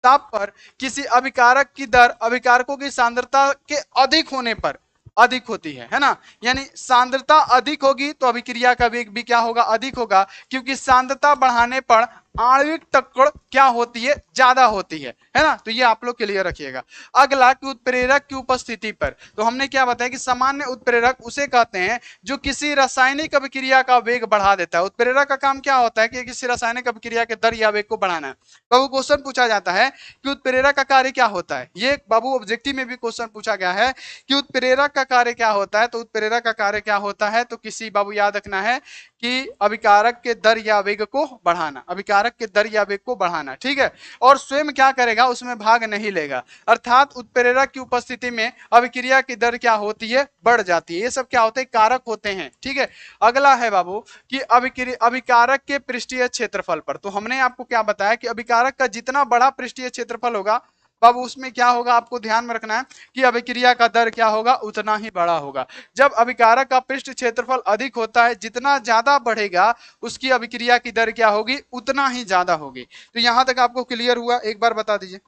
ताप पर किसी अभिकारक की दर अभिकारकों की सांद्रता के अधिक होने पर अधिक होती है ना। यानी सांद्रता अधिक होगी तो अभिक्रिया का वेग भी क्या होगा, अधिक होगा, क्योंकि सांद्रता बढ़ाने पर आणविक टक्कर क्या होती है, ज्यादा होती है ना। तो ये आप लोग क्लियर रखिएगा। अगला कि उत्प्रेरक की उपस्थिति पर, तो हमने क्या बताया कि सामान्य उत्प्रेरक उसे कहते हैं जो किसी रासायनिक अभिक्रिया का वेग बढ़ा देता है। उत्प्रेरक का काम क्या होता है कि किसी रासायनिक अभिक्रिया के दर या वेग को बढ़ाना है। बाबू क्वेश्चन पूछा जाता है कि उत्प्रेरक का कार्य क्या होता है। ये बाबू ऑब्जेक्टिव में भी क्वेश्चन पूछा गया है कि उत्प्रेरक का कार्य क्या होता है। तो उत्प्रेरक का कार्य क्या होता है, तो किसी बाबू याद रखना है कि अभिकारक के दर या वेग को बढ़ाना, अभिकारक के दर या वेग को बढ़ाना। ठीक है, और स्वयं क्या करेगा, उसमें भाग नहीं लेगा। अर्थात उत्प्रेरक की उपस्थिति में अभिक्रिया की दर क्या होती है, बढ़ जाती है। ये सब क्या होते हैं, कारक होते हैं। ठीक है, अगला है बाबू कि अभिकारक के पृष्ठीय क्षेत्रफल पर। तो हमने आपको क्या बताया कि अभिकारक का जितना बड़ा पृष्ठीय क्षेत्रफल होगा बाबू उसमें क्या होगा, आपको ध्यान में रखना है कि अभिक्रिया का दर क्या होगा, उतना ही बड़ा होगा। जब अभिकारक का पृष्ठ क्षेत्रफल अधिक होता है, जितना ज्यादा बढ़ेगा उसकी अभिक्रिया की दर क्या होगी, उतना ही ज्यादा होगी। तो यहां तक आपको क्लियर हुआ, एक बार बता दीजिए।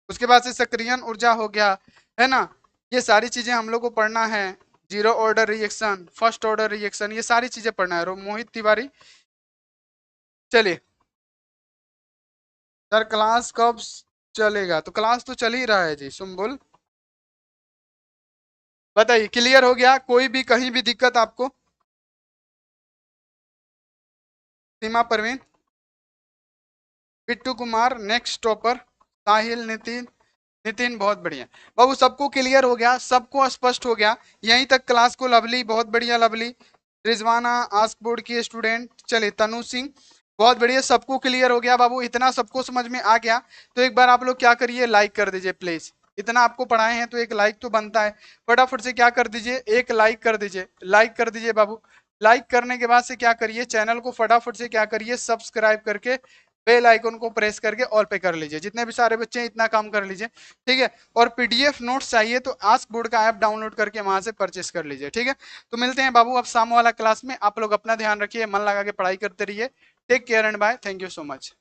उसके बाद से सक्रियण ऊर्जा हो गया, है ना। ये सारी चीजें हम लोग को पढ़ना है। Zero order reaction, first order reaction, ये सारी चीजें पढ़ना है। मोहित तिवारी, चलिए सर क्लास कब चलेगा, तो क्लास तो चल ही रहा है जी, सुम्बुल बताइए। क्लियर हो गया, कोई भी कहीं भी दिक्कत आपको। सीमा परवीन, बिट्टू कुमार नेक्स्ट टॉपर, साहिल, नितिन, नितिन बहुत बढ़िया बाबू, सबको क्लियर हो गया, सबको स्पष्ट हो गया। यहीं तक क्लास को। लवली बहुत बढ़िया, लवली, रिजवाना आस्क बोर्ड की स्टूडेंट, चलिए तनु सिंह बहुत बढ़िया, सबको क्लियर हो गया बाबू। इतना सबको समझ में आ गया तो एक बार आप लोग क्या करिए, लाइक कर दीजिए प्लीज। इतना आपको पढ़ाए हैं तो एक लाइक तो बनता है। फटाफट से क्या कर दीजिए, एक लाइक कर दीजिए, लाइक कर दीजिए बाबू। लाइक करने के बाद से क्या करिए, चैनल को फटाफट से क्या करिए, सब्सक्राइब करके बेल आइकन को प्रेस करके ऑल पे कर लीजिए। जितने भी सारे बच्चे हैं इतना काम कर लीजिए। ठीक है, और पीडीएफ नोट्स चाहिए तो आस्क बोर्ड का ऐप डाउनलोड करके वहां से परचेस कर लीजिए। ठीक है, तो मिलते हैं बाबू अब शाम वाला क्लास में। आप लोग अपना ध्यान रखिए, मन लगा के पढ़ाई करते रहिए। Take care and bye, thank you so much.